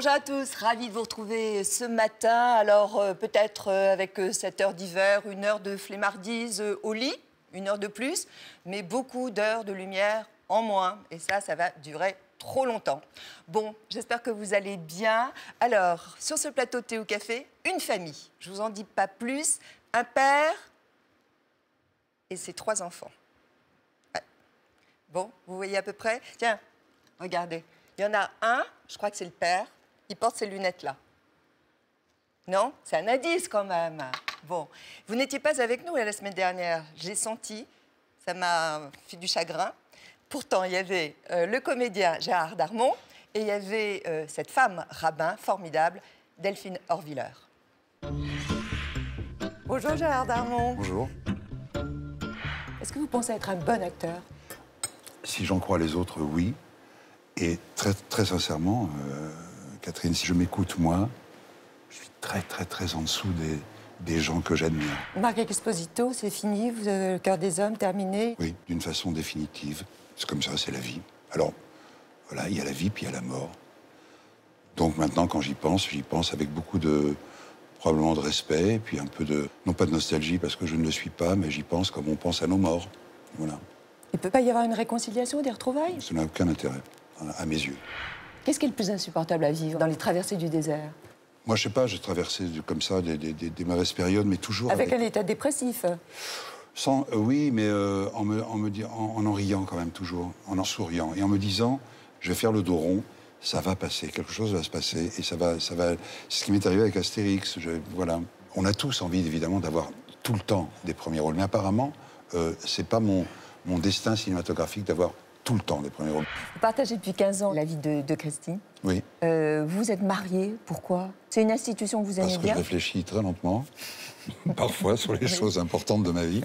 Bonjour à tous, ravi de vous retrouver ce matin. Alors peut-être avec cette heure d'hiver, une heure de flemmardise au lit, une heure de plus, mais beaucoup d'heures de lumière en moins. Et ça va durer trop longtemps. Bon, j'espère que vous allez bien. Alors, sur ce plateau de thé ou café, une famille. Je vous en dis pas plus. Un père et ses 3 enfants. Ouais. Bon, vous voyez à peu près. Tiens, regardez. Il y en a un, je crois que c'est le père, il porte ces lunettes-là. Non? C'est un indice quand même. Bon, vous n'étiez pas avec nous la semaine dernière. J'ai senti, ça m'a fait du chagrin. Pourtant, il y avait le comédien Gérard Darmon et il y avait cette femme rabbin formidable, Delphine Orviller. Bonjour Gérard Darmon. Bonjour. Est-ce que vous pensez être un bon acteur? Si j'en crois les autres, oui. Et très sincèrement, Catherine, si je m'écoute moi, je suis très en dessous des gens que j'admire. Marc Esposito, c'est fini, vous avez le cœur des hommes terminé? Oui, d'une façon définitive. C'est comme ça, c'est la vie. Alors, voilà, il y a la vie, puis il y a la mort. Donc maintenant, quand j'y pense avec beaucoup probablement de respect, et puis un peu non pas de nostalgie, parce que je ne le suis pas, mais j'y pense comme on pense à nos morts. Voilà. Il ne peut pas y avoir une réconciliation, des retrouvailles? Ça n'a aucun intérêt, à mes yeux. Qu'est-ce qui est le plus insupportable à vivre dans les traversées du désert? Moi, je sais pas, j'ai traversé comme ça des mauvaises périodes, mais toujours avec un état dépressif? Oui, mais en riant quand même toujours, en souriant, et en me disant, je vais faire le dos rond, ça va passer, quelque chose va se passer, et ça va. C'est ce qui m'est arrivé avec Astérix. Voilà. On a tous envie, évidemment, d'avoir tout le temps des premiers rôles, mais apparemment, c'est pas mon destin cinématographique d'avoir tout le temps des premiers rôles. Vous partagez depuis 15 ans la vie de Christine. Oui. Vous êtes marié, pourquoi? C'est une institution que vous aimez bien? Parce que je réfléchis très lentement, parfois, sur les choses importantes de ma vie.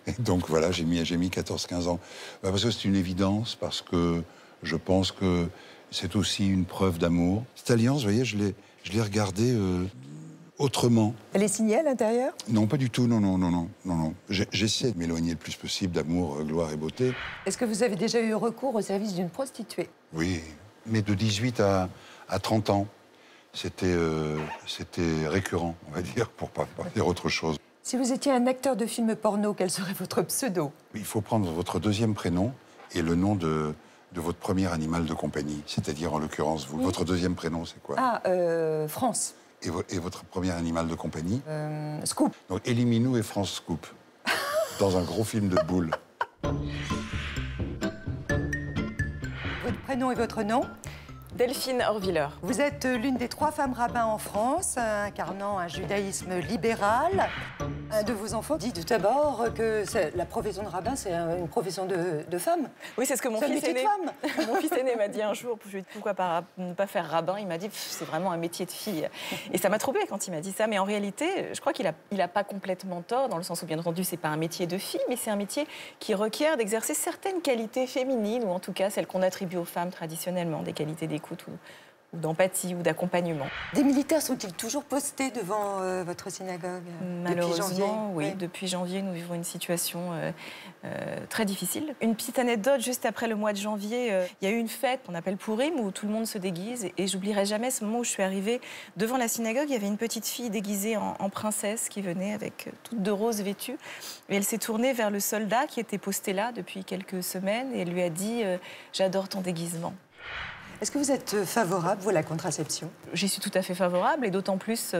Et donc voilà, j'ai mis 14-15 ans. Parce que c'est une évidence, parce que je pense que c'est aussi une preuve d'amour. Cette alliance, vous voyez, je l'ai regardée autrement. Elle est signée à l'intérieur? Non, pas du tout, non. J'essaie de m'éloigner le plus possible d'amour, gloire et beauté. Est-ce que vous avez déjà eu recours au service d'une prostituée? Oui, mais de 18 à 30 ans. C'était récurrent, on va dire, pour pas dire autre chose. Si vous étiez un acteur de film porno, quel serait votre pseudo? Il faut prendre votre deuxième prénom et le nom de votre premier animal de compagnie. C'est-à-dire, en l'occurrence, vous. Oui. Votre deuxième prénom, c'est quoi? France. Et votre premier animal de compagnie? Scoop. Donc, Eliminou et France Scoop. Dans un gros film de boules. Votre prénom et votre nom? Delphine Orviller. Vous êtes l'une des 3 femmes rabbins en France, incarnant un judaïsme libéral. Un de vos enfants dit tout d'abord que la profession de rabbin, c'est une profession de femme. Oui, c'est ce que mon fils aîné. Mon fils aîné m'a dit un jour. Je lui ai dit pourquoi ne pas faire rabbin. Il m'a dit c'est vraiment un métier de fille. Et ça m'a troublée quand il m'a dit ça. Mais en réalité, je crois qu'il a pas complètement tort, dans le sens où bien entendu c'est pas un métier de fille, mais c'est un métier qui requiert d'exercer certaines qualités féminines, ou en tout cas celles qu'on attribue aux femmes traditionnellement, des qualités d'écoute ou d'empathie ou d'accompagnement. Des militaires sont-ils toujours postés devant votre synagogue? Malheureusement, depuis janvier? Oui. Ouais. Depuis janvier, nous vivons une situation très difficile. Une petite anecdote, juste après le mois de janvier, il y a eu une fête qu'on appelle Pourim, où tout le monde se déguise. Et j'oublierai jamais ce moment où je suis arrivée devant la synagogue. Il y avait une petite fille déguisée en princesse qui venait avec toute de rose vêtue. Et elle s'est tournée vers le soldat qui était posté là depuis quelques semaines et elle lui a dit « J'adore ton déguisement ». Est-ce que vous êtes favorable, vous, à la contraception? J'y suis tout à fait favorable, et d'autant plus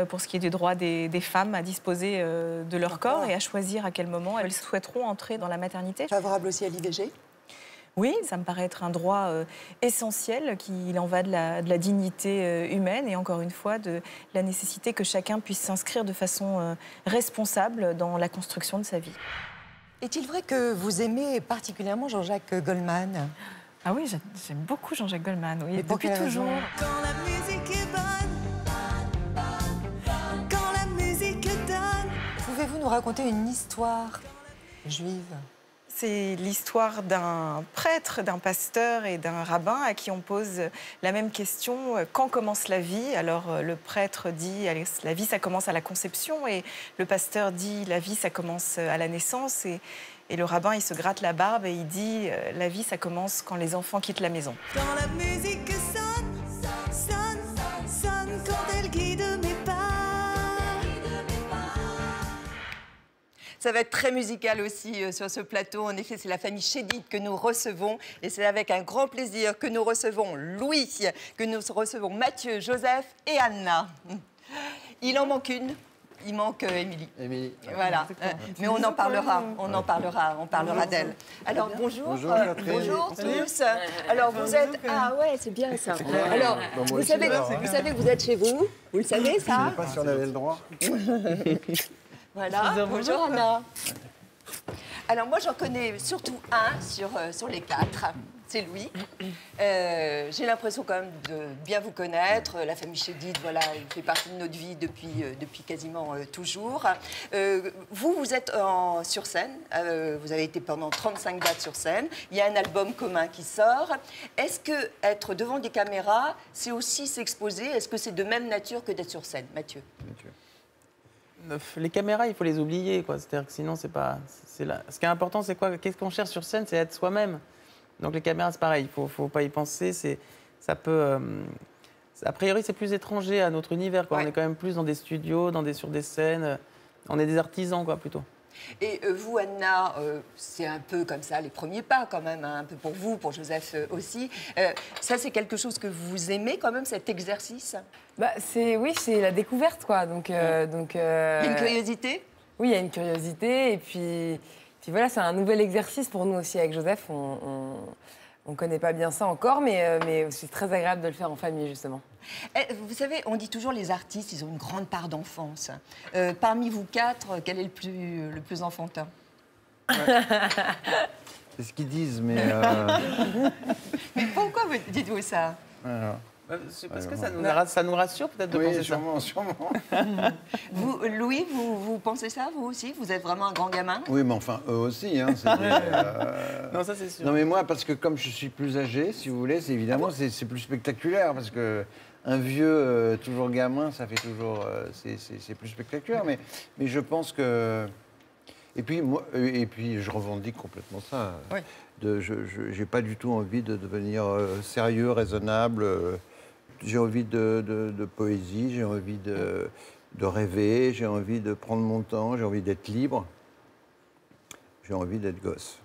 pour ce qui est du droit des femmes à disposer de leur corps et à choisir à quel moment elles souhaiteront entrer dans la maternité. Favorable aussi à l'IVG? Oui, ça me paraît être un droit essentiel, qu'il en va de la dignité humaine et encore une fois de la nécessité que chacun puisse s'inscrire de façon responsable dans la construction de sa vie. Est-il vrai que vous aimez particulièrement Jean-Jacques Goldman? Ah oui, j'aime beaucoup Jean-Jacques Goldman, oui, depuis toujours. Quand la musique est bonne, quand la musique donne. Pouvez-vous nous raconter une histoire juive? C'est l'histoire d'un prêtre, d'un pasteur et d'un rabbin à qui on pose la même question. Quand commence la vie? Alors le prêtre dit la vie, ça commence à la conception, et le pasteur dit la vie, ça commence à la naissance. Et le rabbin, il se gratte la barbe et il dit la vie, ça commence quand les enfants quittent la maison. Quand la musique sonne, sonne, Ça va être très musical aussi sur ce plateau. En effet, c'est la famille Chédid que nous recevons. Et c'est avec un grand plaisir que nous recevons Louis, que nous recevons Mathieu, Joseph et Anna. Il en manque une. Il manque Émilie. Émilie. Voilà. Mais on en parlera. On parlera d'elle. Alors bonjour. Bonjour, Catherine. Bonjour tous. Alors vous êtes. Ah ouais, c'est bien ça. Alors vous savez que vous êtes chez vous. Vous le savez ça. Je ne sais pas si on avait le droit. Voilà. Bonjour Anna. Alors moi j'en connais surtout un sur les quatre. C'est Louis. J'ai l'impression quand même de bien vous connaître. La famille Chédid, voilà, il fait partie de notre vie depuis quasiment toujours. Vous êtes sur scène. Vous avez été pendant 35 dates sur scène. Il y a un album commun qui sort. Est-ce que être devant des caméras, c'est aussi s'exposer? Est-ce que c'est de même nature que d'être sur scène, Mathieu? Les caméras, il faut les oublier, quoi. C'est-à-dire que sinon, c'est pas. Ce qui est important, c'est quoi? Qu'est-ce qu'on cherche sur scène? C'est être soi-même. Donc les caméras, c'est pareil, il ne faut pas y penser. Ça peut, a priori, c'est plus étranger à notre univers, quoi. Ouais. On est quand même plus dans des studios, sur des scènes. On est des artisans, quoi, plutôt. Et vous, Anna, c'est un peu comme ça, les premiers pas, quand même, hein, un peu pour vous, pour Joseph aussi. Ça, c'est quelque chose que vous aimez, quand même, cet exercice? Bah, oui, c'est la découverte, quoi. Donc, il y a une curiosité? Oui, il y a une curiosité, et puis voilà, c'est un nouvel exercice pour nous aussi avec Joseph. On ne connaît pas bien ça encore, mais c'est très agréable de le faire en famille, justement. Vous savez, on dit toujours les artistes, ils ont une grande part d'enfance. Parmi vous quatre, quel est le plus enfantin? C'est ce qu'ils disent, mais... Mais pourquoi dites-vous ça? Alors. Parce que ça nous rassure peut-être de penser sûrement. Vous, Louis, vous pensez ça, vous aussi? Vous êtes vraiment un grand gamin? Oui, mais enfin, eux aussi. Hein, non, ça c'est sûr. Non, mais moi, parce que comme je suis plus âgé, si vous voulez, évidemment, c'est plus spectaculaire. Parce qu'un vieux, toujours gamin, ça fait toujours... c'est plus spectaculaire. Mais je pense que... Et puis, je revendique complètement ça. Oui. Je n'ai pas du tout envie de devenir sérieux, raisonnable. J'ai envie de poésie, j'ai envie de rêver, j'ai envie de prendre mon temps, j'ai envie d'être libre, j'ai envie d'être gosse.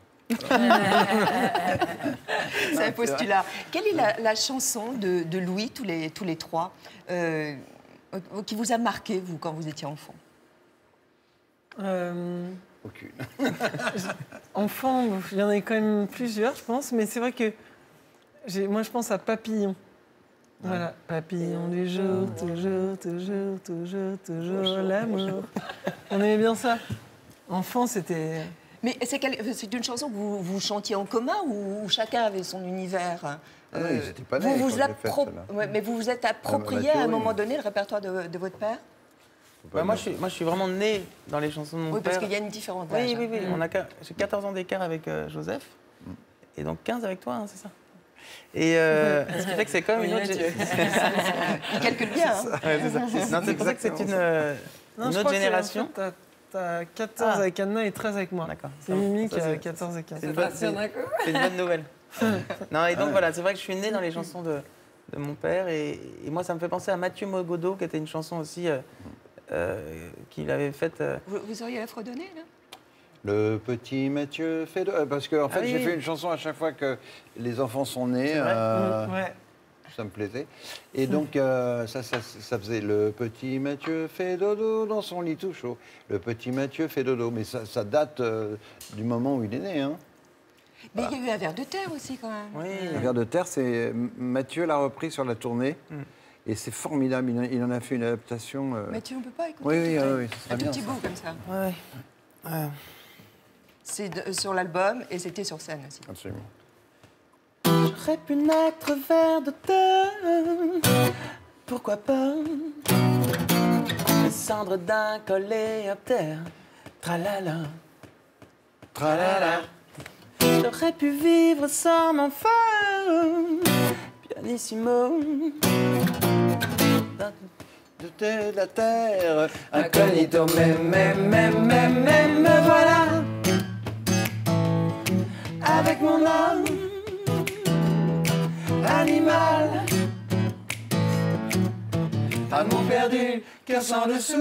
C'est un postulat. Quelle est la chanson de Louis, tous les trois, qui vous a marqué, vous, quand vous étiez enfant? Aucune. Enfant, il y en a quand même plusieurs, je pense, mais c'est vrai que moi, je pense à Papillon. Voilà, papillon du jour, toujours, toujours, toujours, toujours l'amour. On aimait bien ça. Enfant, c'était... Mais c'est une chanson que vous chantiez en commun ou chacun avait son univers? Oui, j'étais pas né mais vous vous êtes approprié à un moment donné le répertoire de votre père? Moi, je suis vraiment né dans les chansons de mon père. Oui, parce qu'il y a une différence d'âge. Oui. J'ai 14 ans d'écart avec Joseph, et donc 15 avec toi, hein, c'est ça? Et ce qui fait que c'est comme une autre... Il calcule bien. Hein. Ouais, c'est ça. Non, c'est pour ça que c'est une autre génération. Tu as 14 avec Anna et 13 avec moi. D'accord. C'est Mimi qui a 14 et 15. C'est une bonne nouvelle. Non, et donc voilà, c'est vrai que je suis né dans les chansons de mon père. Et moi, ça me fait penser à Mathieu Mogodo, qui était une chanson aussi qu'il avait faite... Vous auriez la fredonner, là? Le petit Mathieu fait... Parce qu'en fait, j'ai fait une chanson à chaque fois que les enfants sont nés. Ouais. Ça me plaisait. Et donc, ça faisait le petit Mathieu fait dodo dans son lit tout chaud. Le petit Mathieu fait dodo. Mais ça date du moment où il est né. Hein. Mais il y a eu un ver de terre aussi, quand même. Oui. Un ver de terre, c'est Mathieu l'a repris sur la tournée. Et c'est formidable. Il en a fait une adaptation. Mathieu, on ne peut pas écouter oui, un tout petit bout comme ça. Ouais. C'est sur l'album et c'était sur scène aussi. Absolument. J'aurais pu naître vers de terre, pourquoi pas descendre d'un coléoptère, tralala, tralala. J'aurais pu vivre sans mon feu, pianissimo, de la terre, incognito, me voilà, avec mon âme animal, amour perdu, cœur sans dessous.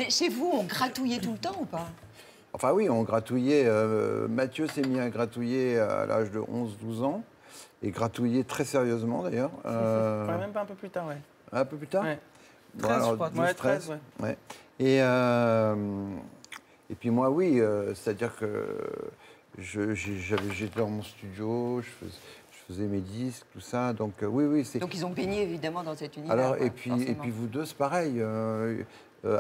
Mais chez vous, on gratouillait tout le temps ou pas? Enfin oui, on gratouillait. Mathieu s'est mis à gratouiller à l'âge de 11-12 ans. Et gratouiller très sérieusement d'ailleurs. Enfin, même pas un peu plus tard, ouais. Un peu plus tard Ouais. 13, je crois. 12, Ouais, 13. 13, Ouais. Et puis moi, oui, c'est-à-dire que j'étais dans mon studio, je faisais mes disques, tout ça. Donc oui, c'est... Donc ils ont baigné évidemment dans cet univers. Alors, quoi, et puis forcément. vous deux, c'est pareil.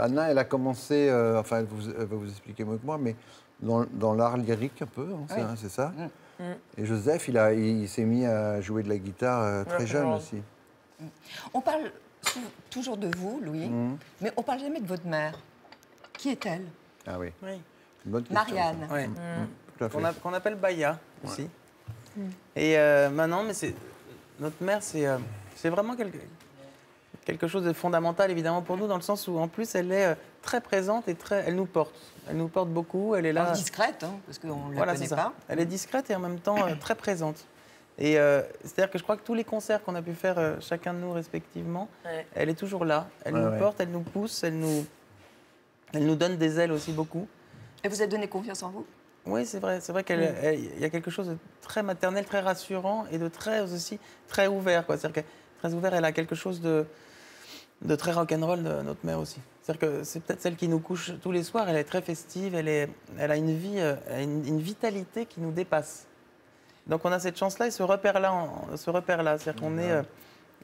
Anna, elle a commencé, enfin, elle va vous expliquer mieux que moi, mais dans l'art lyrique un peu, hein, Oui. c'est ça. Mm. Et Joseph, il s'est mis à jouer de la guitare très Ouais, jeune vraiment. aussi. On parle toujours de vous, Louis, mais on parle jamais de votre mère. Qui est-elle? Ah oui, Oui. une bonne question. Marianne. Ouais. Tout à fait. Qu'on appelle Baya aussi. Et maintenant, mais c'est notre mère, c'est vraiment quelque chose de fondamental évidemment pour nous, dans le sens où en plus elle est très présente et elle nous porte. Elle nous porte beaucoup. Elle est là. Discrète, hein, parce qu'on ne la Voilà, connaît c'est ça. pas. Elle est discrète et en même temps très présente. Et c'est-à-dire que je crois que tous les concerts qu'on a pu faire chacun de nous respectivement, Ouais. elle est toujours là. Elle nous porte, elle nous pousse, elle nous donne des ailes aussi beaucoup. Et vous a donné confiance en vous? Oui, c'est vrai qu'il y a quelque chose de très maternel, très rassurant et de très ouvert, quoi. C'est-à-dire que très ouvert, elle a quelque chose de très rock'n'roll de notre mère aussi. C'est-à-dire que c'est peut-être celle qui nous couche tous les soirs. Elle est très festive, elle a une vie, une vitalité qui nous dépasse. Donc on a cette chance-là et ce repère-là. C'est-à-dire qu'on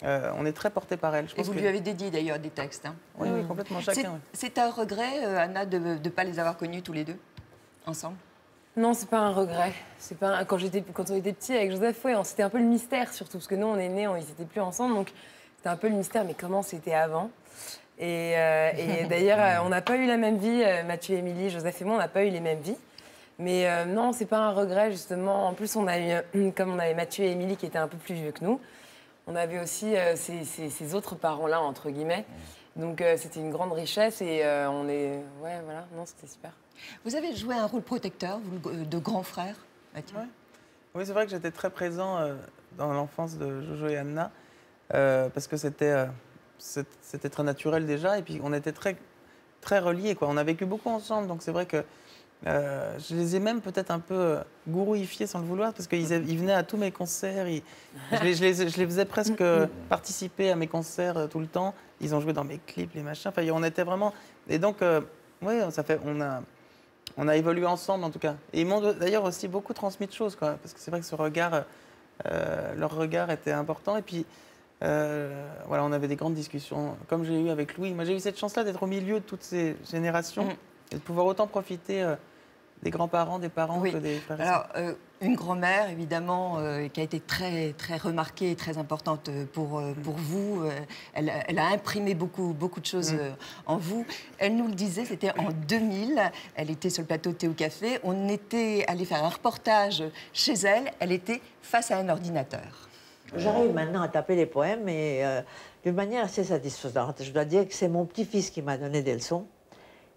on est très porté par elle. Je Et pense vous que- lui avez dédié d'ailleurs des textes. Hein. Oui, complètement, chacun. ouais. C'est un regret, Anna, de ne pas les avoir connus tous les deux, ensemble? Non, c'est pas un regret. C'est pas quand on était petits avec Joseph, ouais, c'était un peu le mystère surtout parce que nous on est nés, ils étaient plus ensemble, donc c'était un peu le mystère. Mais comment c'était avant? Et d'ailleurs, on n'a pas eu la même vie, Mathieu, Émilie, Joseph et moi, on n'a pas eu les mêmes vies. Mais non, c'est pas un regret justement. En plus, on a eu, comme on avait Mathieu et Émilie qui étaient un peu plus vieux que nous, on avait aussi ces autres parents-là entre guillemets. Donc c'était une grande richesse et ouais, voilà, non, c'était super. Vous avez joué un rôle protecteur, vous, de grand frère, Mathieu? Ouais. Oui, c'est vrai que j'étais très présent dans l'enfance de Jojo et Anna, parce que c'était très naturel déjà, et puis on était très, très reliés, quoi. On a vécu beaucoup ensemble, donc c'est vrai que je les ai même peut-être un peu gourouifiés sans le vouloir, parce qu'ils venaient à tous mes concerts, je les faisais presque participer à mes concerts tout le temps. Ils ont joué dans mes clips, les machins, enfin, on était vraiment... Et donc, oui, on a évolué ensemble en tout cas. Et ils m'ont d'ailleurs aussi beaucoup transmis de choses, quoi, parce que c'est vrai que ce regard, leur regard était important. Et puis, voilà, on avait des grandes discussions, comme j'ai eu avec Louis. Moi, j'ai eu cette chance-là d'être au milieu de toutes ces générations et de pouvoir autant profiter des grands-parents, des parents Oui. que des frères et Alors, une grand-mère, évidemment, qui a été très, très remarquée et très importante pour vous. Elle a imprimé beaucoup de choses en vous. Elle nous le disait, c'était en 2000. Elle était sur le plateau de Thé au Café. On était allé faire un reportage chez elle. Elle était face à un ordinateur. J'arrive maintenant à taper les poèmes, mais d'une manière assez satisfaisante. Je dois dire que c'est mon petit-fils qui m'a donné des leçons.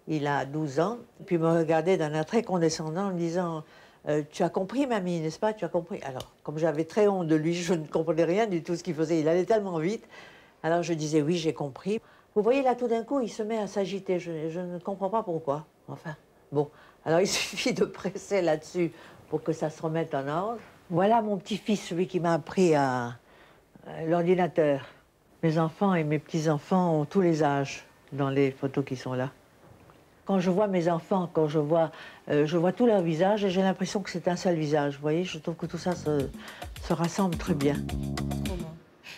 Il a 12 ans, puis il me regardait d'un air très condescendant en me disant tu as compris, mamie, n'est-ce pas? Tu as compris? Alors, comme j'avais très honte de lui, je ne comprenais rien du tout ce qu'il faisait. Il allait tellement vite. Alors, je disais oui, j'ai compris. Vous voyez, là, tout d'un coup, il se met à s'agiter. Je ne comprends pas pourquoi. Enfin, bon. Alors, il suffit de presser là-dessus pour que ça se remette en ordre. Voilà mon petit-fils, celui qui m'a appris à l'ordinateur. Mes enfants et mes petits-enfants ont tous les âges dans les photos qui sont là. Quand je vois mes enfants, quand je vois tous leurs visages, j'ai l'impression que c'est un seul visage. Vous voyez, je trouve que tout ça se rassemble très bien.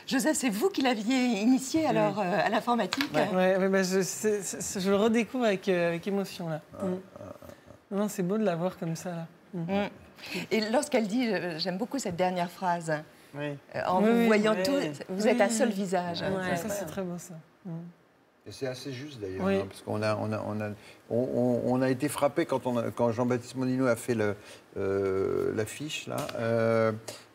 Joseph, c'est vous qui l'aviez initié alors à l'informatique? Ouais, bah, je le redécouvre avec émotion, là. Non, c'est beau de la voir comme ça, là. Et lorsqu'elle dit, j'aime beaucoup cette dernière phrase, Oui. en Oui, vous oui, voyant oui. tous, vous êtes un seul visage. Ouais. Ça, c'est très beau, ça. Et c'est assez juste d'ailleurs, Oui. hein, parce qu'on a été frappé quand Jean-Baptiste Mondino a fait l'affiche là,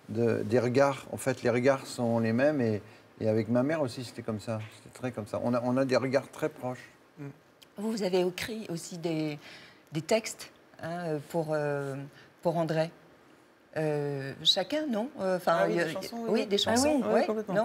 des regards. En fait, les regards sont les mêmes et avec ma mère aussi c'était comme ça. C'était très comme ça. On a des regards très proches. Vous avez écrit aussi des textes hein, pour André. Chacun, non Ah oui, il y a- des chansons, oui, oui, oui. des chansons, Ah oui, ouais, complètement. non.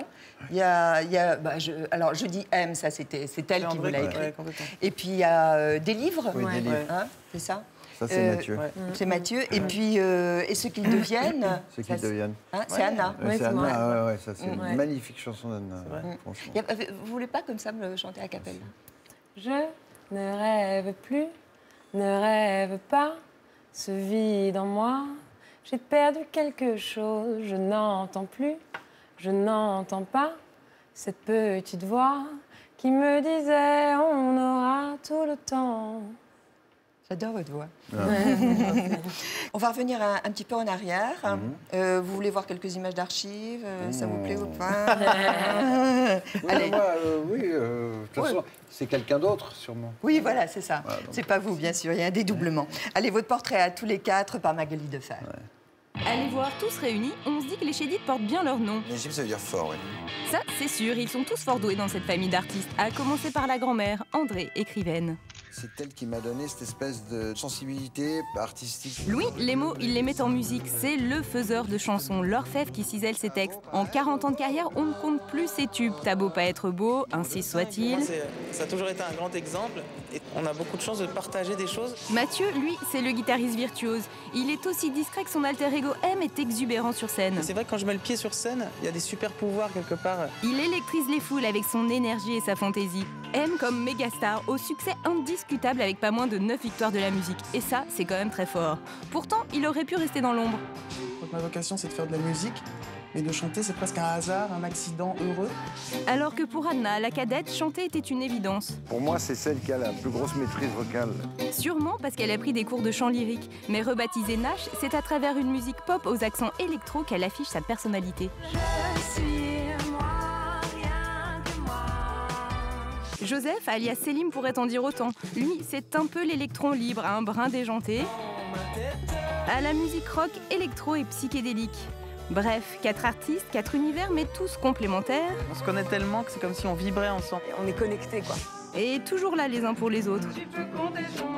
Alors, je dis M, ça, c'est elle qui vous André l'a qui- écrit. ouais, complètement. Et puis, il y a des livres, Oui, des livres. hein, c'est ça Ça, c'est Mathieu. Ouais. C'est Mathieu. Et puis, et ce qu'ils deviennent, Ceux qui ça, deviennent. hein, c'est Anna. Ouais, c'est c'est Anna, vrai. ah ouais, ça c'est Ouais. une magnifique chanson d'Anna, vrai. franchement. Vous voulez pas comme ça me le chanter à cappella? Je ne rêve plus, ne rêve pas, ce vide en moi. J'ai perdu quelque chose, je n'entends plus, je n'entends pas cette petite voix qui me disait on aura tout le temps. J'adore votre voix. Ah. On va revenir un petit peu en arrière. Mhm. Vous voulez voir quelques images d'archives? Ça vous plaît ou pas? Oui, Allez. moi, de toute façon, c'est quelqu'un d'autre, sûrement. Oui, voilà, c'est ça. Voilà, donc- C'est pas vous, bien sûr. Il y a un dédoublement. Allez, votre portrait à tous les quatre par Magali Defer. Allez voir tous réunis, on se dit que les Chédides portent bien leur nom. Légitime, ça veut dire fort, oui. Ça, c'est sûr, ils sont tous fort doués dans cette famille d'artistes, à commencer par la grand-mère, André, écrivaine. C'est elle qui m'a donné cette espèce de sensibilité artistique. Louis, les mots, il les met en musique. C'est le faiseur de chansons, l'orfèvre qui cisèle ses textes. En 40 ans de carrière, on ne compte plus ses tubes. T'as beau pas être beau, ainsi soit-il. Ça a toujours été un grand exemple et on a beaucoup de chance de partager des choses. Mathieu, lui, c'est le guitariste virtuose. Il est aussi discret que son alter ego M est exubérant sur scène. C'est vrai que quand je mets le pied sur scène, il y a des super pouvoirs quelque part. Il électrise les foules avec son énergie et sa fantaisie. M comme mégastar, au succès indiscutable avec pas moins de 9 victoires de la musique. Et ça, c'est quand même très fort. Pourtant, il aurait pu rester dans l'ombre. Donc ma vocation, c'est de faire de la musique, mais de chanter, c'est presque un hasard, un accident heureux. Alors que pour Anna, la cadette, chanter était une évidence. Pour moi, c'est celle qui a la plus grosse maîtrise vocale. Sûrement parce qu'elle a pris des cours de chant lyrique. Mais rebaptisée Nash, c'est à travers une musique pop aux accents électro qu'elle affiche sa personnalité. Je suis moi, rien que moi. Joseph, alias Selim, pourrait en dire autant. Lui, c'est un peu l'électron libre, un brin déjanté, à la musique rock, électro et psychédélique. Bref, 4 artistes, 4 univers, mais tous complémentaires. On se connaît tellement que c'est comme si on vibrait ensemble. On est connectés, quoi. Et toujours là les uns pour les autres.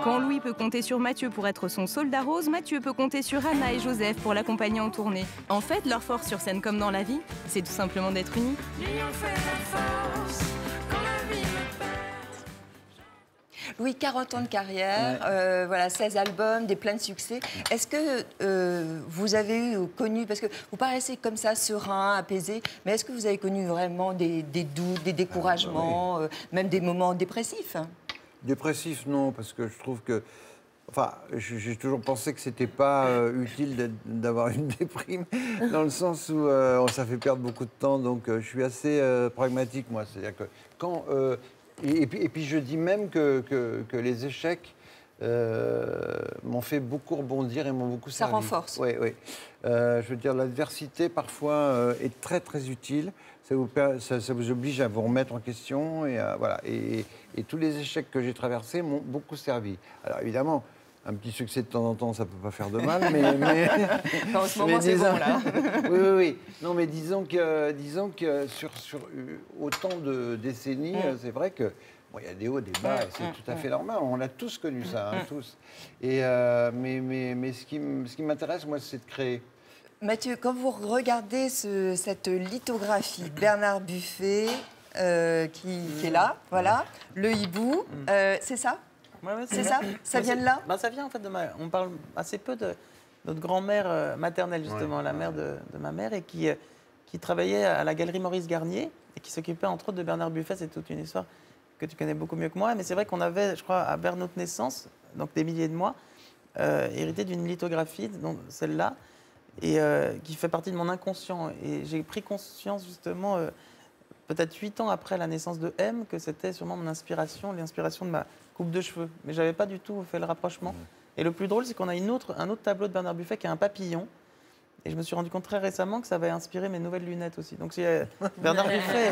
Quand Louis peut compter sur Mathieu pour être son soldat rose, Mathieu peut compter sur Anna et Joseph pour l'accompagner en tournée. En fait, leur force sur scène comme dans la vie, c'est tout simplement d'être unis. L'union fait la force quand la vie me perd. Louis, 40 ans de carrière, voilà, 16 albums, des pleins de succès. Est-ce que vous avez connu, parce que vous paraissez comme ça, serein, apaisé, mais est-ce que vous avez connu vraiment des doutes, des découragements, même des moments dépressifs? Dépressif, non, parce que je trouve que... Enfin, j'ai toujours pensé que c'était pas utile d'avoir une déprime, dans le sens où ça fait perdre beaucoup de temps, donc je suis assez pragmatique, moi. C'est-à-dire que quand... et puis je dis même que les échecs m'ont fait beaucoup rebondir et m'ont beaucoup servi. Ça renforce. Oui, oui. Je veux dire, l'adversité, parfois, est très, très utile. Ça vous oblige à vous remettre en question. Et, voilà. Et tous les échecs que j'ai traversés m'ont beaucoup servi. Alors, évidemment, un petit succès de temps en temps, ça ne peut pas faire de mal, mais En ce moment, c'est bon, là. oui, oui, oui. Non, mais disons que sur autant de décennies, c'est vrai que bon, il y a des hauts, des bas, et c'est tout à fait normal. On a tous connu ça, hein, tous. Et, mais ce qui m'intéresse, moi, c'est de créer. Mathieu, quand vous regardez cette lithographie, Bernard Buffet, qui est là, voilà, le hibou, c'est ça? Ouais, C'est ça? Ça vient de là? Ça vient en fait de On parle assez peu de notre grand-mère maternelle, justement, la mère de ma mère, et qui travaillait à la galerie Maurice Garnier et qui s'occupait entre autres de Bernard Buffet. C'est toute une histoire que tu connais beaucoup mieux que moi. Mais c'est vrai qu'on avait, je crois, à notre naissance, donc des milliers de mois, hérité d'une lithographie, donc celle-là, et qui fait partie de mon inconscient. Et j'ai pris conscience, justement, peut-être 8 ans après la naissance de M, que c'était sûrement mon inspiration, l'inspiration de ma coupe de cheveux. Mais je n'avais pas du tout fait le rapprochement. Et le plus drôle, c'est qu'on a un autre tableau de Bernard Buffet qui a un papillon. Et je me suis rendu compte très récemment que ça avait inspiré mes nouvelles lunettes aussi. Donc Bernard Buffet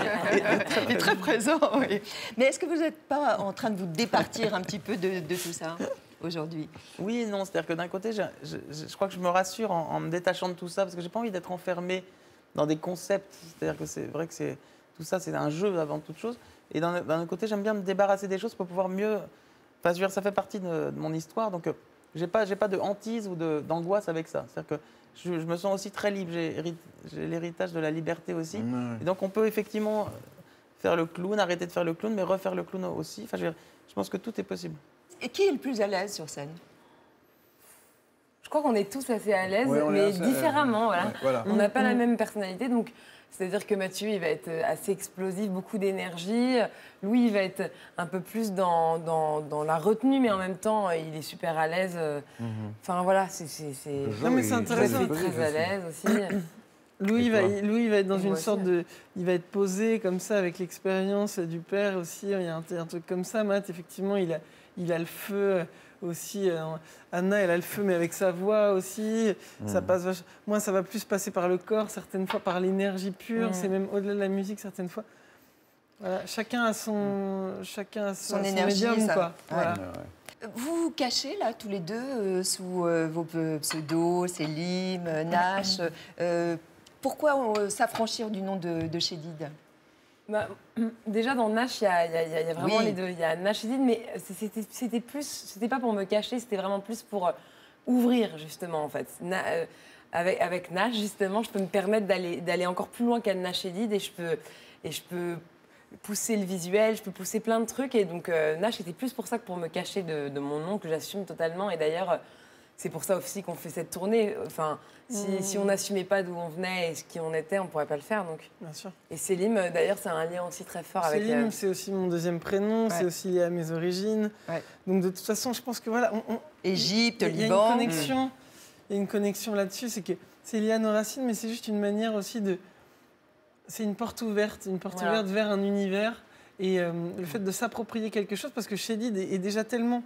est très présent, oui. Mais est-ce que vous n'êtes pas en train de vous départir un petit peu de tout ça aujourd'hui? Oui et non. C'est-à-dire que d'un côté, je crois que je me rassure en me détachant de tout ça, parce que je n'ai pas envie d'être enfermé dans des concepts. C'est-à-dire que c'est vrai que tout ça, c'est un jeu avant toute chose. Et d'un autre côté, j'aime bien me débarrasser des choses pour pouvoir mieux... Enfin, je veux dire, ça fait partie de mon histoire. Donc, j'ai pas de hantise ou d'angoisse avec ça. C'est-à-dire que je me sens aussi très libre. J'ai l'héritage de la liberté aussi. Et donc on peut effectivement faire le clown, arrêter de faire le clown, mais refaire le clown aussi. Enfin, je pense que tout est possible. Et qui est le plus à l'aise sur scène? Je crois qu'on est tous assez à l'aise, Ouais, on est mais assez- différemment. Voilà. Ouais, voilà. On n'a pas la même personnalité, donc c'est-à-dire que Mathieu, il va être assez explosif, beaucoup d'énergie. Louis, il va être un peu plus dans la retenue, mais en même temps, il est super à l'aise. Enfin voilà, c'est. Non, mais c'est Joël intéressant. est très à l'aise aussi. Louis va être dans Et une moi sorte aussi. de... Il va être posé comme ça avec l'expérience du père aussi. Il y a un truc comme ça. Matt, effectivement, il a le feu aussi. Anna, elle a le feu, mais avec sa voix aussi. Ça passe moi, ça va plus passer par le corps, certaines fois par l'énergie pure. C'est même au-delà de la musique, certaines fois. Voilà, chacun a son énergie, médium, ça. quoi. Ouais. Voilà. Vous vous cachez là tous les deux sous vos pseudos, Selim, Nash. Pourquoi s'affranchir du nom de Chédid? Bah, déjà dans Nash, il y a vraiment Oui. les deux. Il y a Nash et Did, mais c'était pas pour me cacher, c'était vraiment plus pour ouvrir justement en fait. Avec Nash justement, je peux me permettre d'aller encore plus loin qu'à Nash et Did et je peux pousser le visuel, je peux pousser plein de trucs et donc Nash était plus pour ça que pour me cacher de mon nom que j'assume totalement et d'ailleurs. C'est pour ça aussi qu'on fait cette tournée. Enfin, si on n'assumait pas d'où on venait et ce qui on était, on ne pourrait pas le faire. Donc. Bien sûr. Et Selim, d'ailleurs, c'est un lien aussi très fort avec... Selim, c'est aussi mon deuxième prénom, c'est aussi lié à mes origines. Ouais. Donc de toute façon, je pense que voilà, Égypte, il y a Liban. une connexion. Il y a une connexion là-dessus, c'est que c'est lié à nos racines, mais c'est juste une manière aussi de... C'est une porte ouverte ouverte vers un univers. Et le fait de s'approprier quelque chose, parce que Chédid est déjà tellement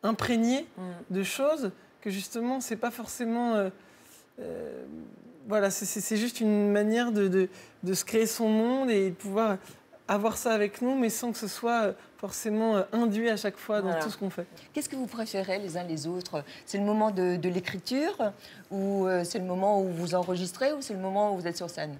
imprégné de choses que justement, c'est pas forcément... voilà, c'est juste une manière de se créer son monde et de pouvoir avoir ça avec nous, mais sans que ce soit forcément induit à chaque fois dans tout ce qu'on fait. Qu'est-ce que vous préférez les uns les autres? C'est le moment de l'écriture ou c'est le moment où vous enregistrez ou c'est le moment où vous êtes sur scène?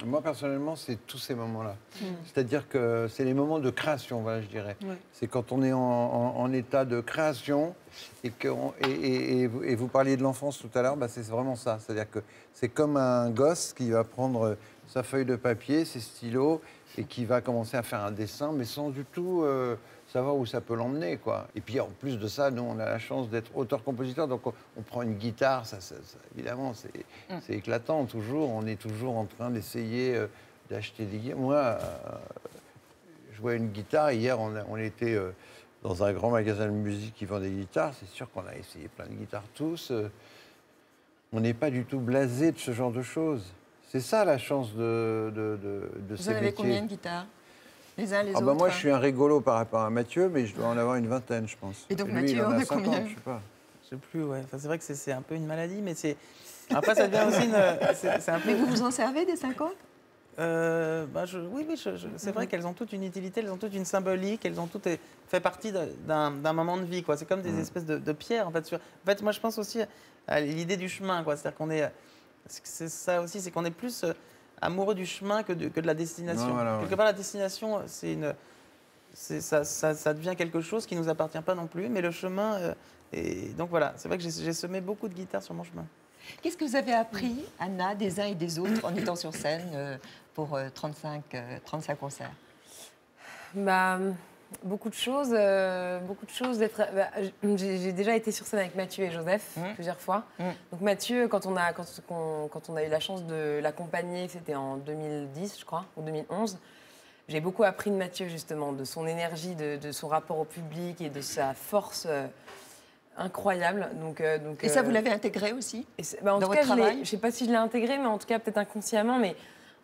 Moi, personnellement, c'est tous ces moments-là. C'est-à-dire que c'est les moments de création, voilà, je dirais. Ouais. C'est quand on est en état de création et vous parliez de l'enfance tout à l'heure, bah, c'est vraiment ça. C'est-à-dire que c'est comme un gosse qui va prendre sa feuille de papier, ses stylos et qui va commencer à faire un dessin, mais sans du tout savoir où ça peut l'emmener, quoi. Et puis, en plus de ça, nous, on a la chance d'être auteur-compositeur, donc on prend une guitare, ça, évidemment, c'est éclatant, toujours. On est toujours en train d'essayer d'acheter des guitares. Moi, je jouais une guitare. Hier, on était dans un grand magasin de musique qui vend des guitares. C'est sûr qu'on a essayé plein de guitares tous. On n'est pas du tout blasé de ce genre de choses. C'est ça, la chance de Vous ces en avez métiers. combien de guitares? Les uns les Ah autres? bah moi, je suis un rigolo par rapport à Mathieu, mais je dois en avoir une vingtaine, je pense. Et donc, lui, Mathieu, il en en a 50, combien? je sais pas. Je sais plus, ouais. Enfin, c'est vrai que c'est un peu une maladie, mais c'est... Après, ça devient aussi une... c'est un peu... Mais vous vous en servez des 50? Oui, c'est vrai qu'elles ont toutes une utilité, elles ont toutes une symbolique, elles ont toutes fait partie d'un moment de vie, quoi. C'est comme des espèces de pierres, en fait. En fait, moi, je pense aussi à l'idée du chemin, quoi. C'est-à-dire qu'on est... C'est ça aussi, c'est qu'on est plus amoureux du chemin que de la destination. Non, voilà, Quelque part, la destination, ça devient quelque chose qui ne nous appartient pas non plus, mais le chemin... et donc voilà, c'est vrai que j'ai semé beaucoup de guitares sur mon chemin. Qu'est-ce que vous avez appris, Anna, des uns et des autres en étant sur scène pour 35 concerts? Bah, beaucoup de choses. J'ai déjà été sur scène avec Mathieu et Joseph plusieurs fois. Donc Mathieu, quand on a eu la chance de l'accompagner, c'était en 2010, je crois, ou 2011. J'ai beaucoup appris de Mathieu, justement, de son énergie, de son rapport au public et de sa force incroyable. Et ça, vous l'avez intégré aussi En dans tout cas, votre travail? je ne sais pas si je l'ai intégré, mais en tout cas, peut-être inconsciemment. Mais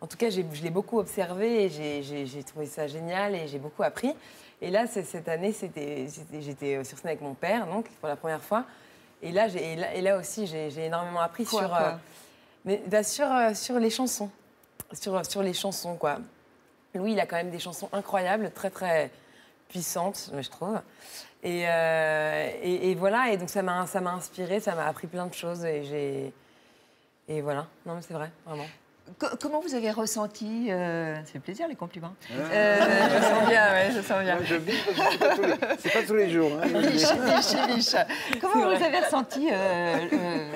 en tout cas, je l'ai beaucoup observé et j'ai trouvé ça génial et j'ai beaucoup appris. Et là, cette année, j'étais sur scène avec mon père, donc, pour la première fois. Et là aussi, j'ai énormément appris sur les chansons. Sur les chansons, quoi. Louis, il a quand même des chansons incroyables, très, très puissantes, je trouve. Et voilà, et donc ça m'a inspirée, ça m'a appris plein de choses. Et voilà, non mais c'est vrai, vraiment. Comment vous avez ressenti Ça fait plaisir les compliments. Je sens bien, ouais, je sens bien. Moi, je vis parce que c'est pas tous les jours. Hein. Liche. Comment vous avez ressenti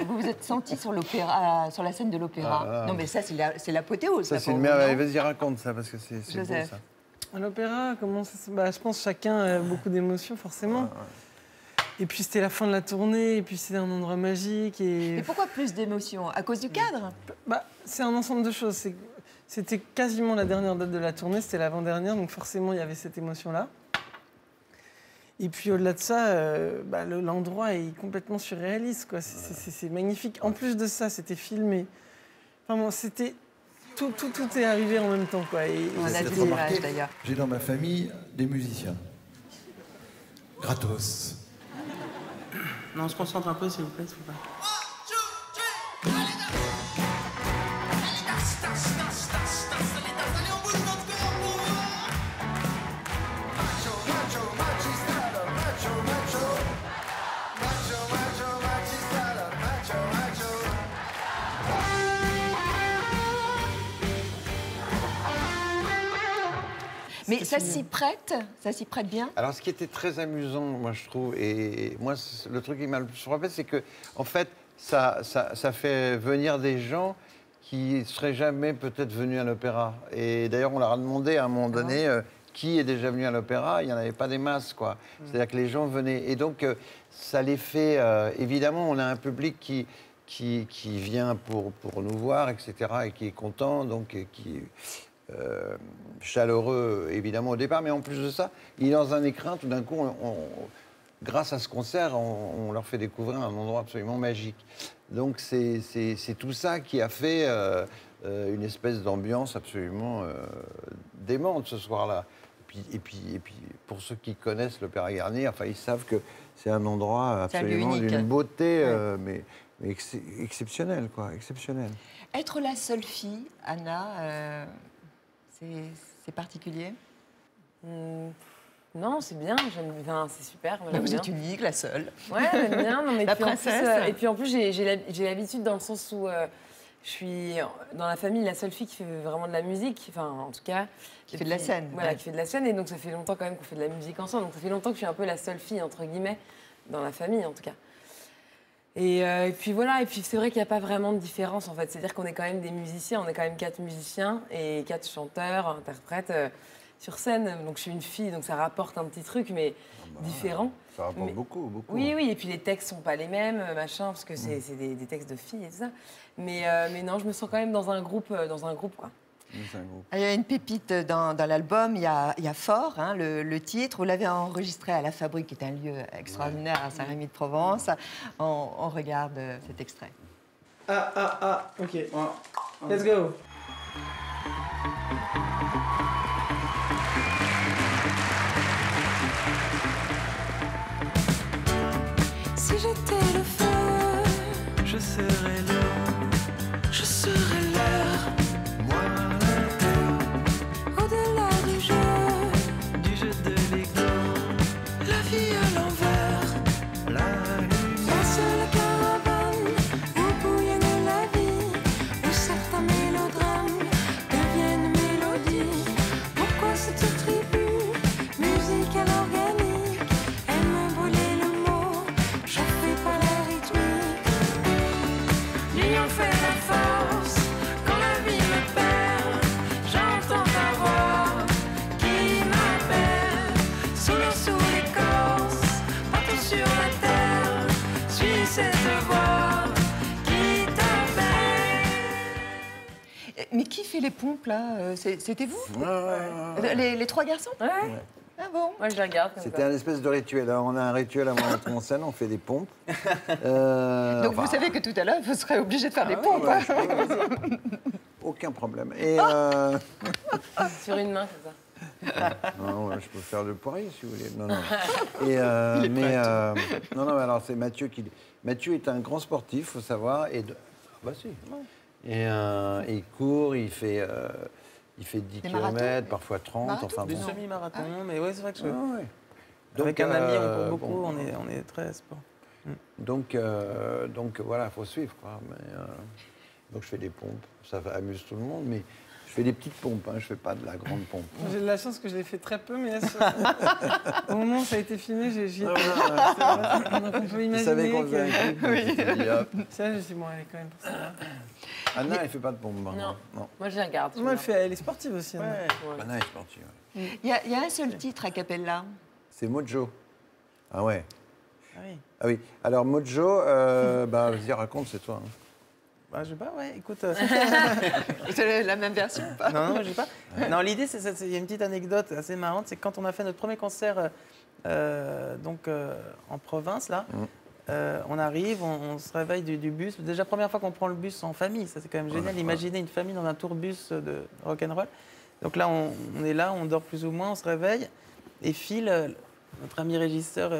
Vous vous êtes senti sur l'opéra, sur la scène de l'opéra? Non, mais ça, c'est l'apothéose. Ça, c'est une merveille. Vas-y, raconte ça, parce que c'est beau, Joseph. ça. À l'opéra, je pense que chacun a beaucoup d'émotions, forcément. Et puis c'était la fin de la tournée, et puis c'était un endroit magique. Mais pourquoi plus d'émotions? À cause du cadre? C'est un ensemble de choses. C'était quasiment la dernière date de la tournée, c'était l'avant-dernière, donc forcément il y avait cette émotion-là. Et puis au-delà de ça, l'endroit est complètement surréaliste, quoi. C'est magnifique. En plus de ça, c'était filmé. Enfin bon, c'était... Tout est arrivé en même temps, quoi. On a des images, d'ailleurs. J'ai dans ma famille des musiciens. Gratos. Non, on se concentre un peu, s'il vous plaît, s'il vous plaît. Mais ça s'y prête bien. Alors, ce qui était très amusant, moi, je trouve, et moi, le truc qui m'a le plus frappé, c'est que, en fait, ça fait venir des gens qui ne seraient jamais peut-être venus à l'opéra. Et d'ailleurs, on leur a demandé à un moment donné qui est déjà venu à l'opéra. Il n'y en avait pas des masses, quoi. C'est-à-dire que les gens venaient. Et donc, ça les fait... évidemment, on a un public qui vient pour nous voir, etc., et qui est content, donc, et qui... chaleureux, évidemment, au départ, mais en plus de ça, il est dans un écrin, tout d'un coup, grâce à ce concert, on leur fait découvrir un endroit absolument magique. Donc, c'est tout ça qui a fait une espèce d'ambiance absolument démente ce soir-là. Et puis, pour ceux qui connaissent l'Opéra Garnier, enfin, ils savent que c'est un endroit absolument d'une beauté, mais exceptionnelle, quoi, exceptionnelle. Être la seule fille, Anna... C'est particulier? Non, c'est bien, c'est super. Vous êtes unique, la seule. Ouais, j'aime bien. Non, mais la princesse. Et puis en plus, j'ai l'habitude dans le sens où je suis dans la famille la seule fille qui fait vraiment de la musique, enfin en tout cas. Qui fait de la scène. Voilà, qui fait de la scène. Et donc ça fait longtemps quand même qu'on fait de la musique ensemble. Donc ça fait longtemps que je suis un peu la seule fille, entre guillemets, dans la famille en tout cas. Et puis voilà, et puis c'est vrai qu'il n'y a pas vraiment de différence en fait. C'est-à-dire qu'on est quand même des musiciens, on est quand même 4 musiciens et 4 chanteurs, interprètes sur scène. Donc je suis une fille, donc ça rapporte un petit truc, mais différent. Ça rapporte beaucoup. Oui, et puis les textes sont pas les mêmes, machin, parce que c'est des textes de filles et tout ça. Mais non, je me sens quand même dans un groupe quoi. Il y a une pépite dans l'album, il y a Fort, hein, le titre. Vous l'avez enregistré à La Fabrique, qui est un lieu extraordinaire à Saint-Rémy-de-Provence. On regarde cet extrait. Ok. Let's go. Si j'étais le feu, Je serai là. je serais l'air. Au-delà du jeu de l'ego. La vie à l'envers. Passe la caravane où bouillonne la vie, où certains mélodrames deviennent mélodies. Pourquoi cette tribu musicale organique aime brûler le mot, chauffé par la rythmique? L'union fait la force quand la vie me perd. J'entends ta voix qui m'appelle. Sous l'eau, sous l'écorce, partout sur la terre. Suis cette voix qui t'appelle. Mais qui fait les pompes, là? C'était vous? Les 3 garçons? Ouais. Ah bon? Moi, je les regarde comme C'était ça. un espèce de rituel. Alors, on a un rituel avant d'entrer en scène, on fait des pompes. Donc vous savez que tout à l'heure, vous serez obligé de faire des pompes. Ouais, aucun problème. Et Sur une main, comme ça. non, je peux faire le poirier si vous voulez. Non. Et non, mais alors c'est Mathieu qui. Mathieu est un grand sportif, faut savoir. Et bah si. Et il court, il fait 10 km, parfois 30. Marathon, enfin Des bon. semi-marathons, mais ouais, c'est vrai que Ouais. avec Donc, un ami, on court beaucoup, bon, on est très sport. Donc voilà, il faut suivre, quoi. Donc je fais des pompes, ça amuse tout le monde, mais je fais des petites pompes, hein, je fais pas de la grande pompe. J'ai de la chance que je l'ai fait très peu, mais au moment où ça a été filmé, j'y étais. Donc on peut Je savais imaginer qu'on faisait un que... clip, donc je me suis dit, hop. Ça, je me suis dit, bon, elle est quand même pour ça. Anna, elle fait pas de pompe. Non. Non. Moi, je les regarde. Moi, elle est sportive aussi. Anna. Anna est sportive. Ouais. Il y a un seul titre a cappella. C'est Mojo. Ah ouais. Ah oui. Ah oui. Alors Mojo, vas-y, raconte, c'est toi. Hein. Bah, je sais pas, ouais, écoute. C'est la même version ou pas? Non, je sais pas. Non, l'idée, il y a une petite anecdote assez marrante, c'est que quand on a fait notre premier concert en province, là, on arrive, on se réveille du bus. Déjà, première fois qu'on prend le bus en famille, ça c'est quand même génial. Imaginez une famille dans un tourbus de rock'n'roll. Donc là, on est là, on dort plus ou moins, on se réveille, et Phil, notre ami régisseur,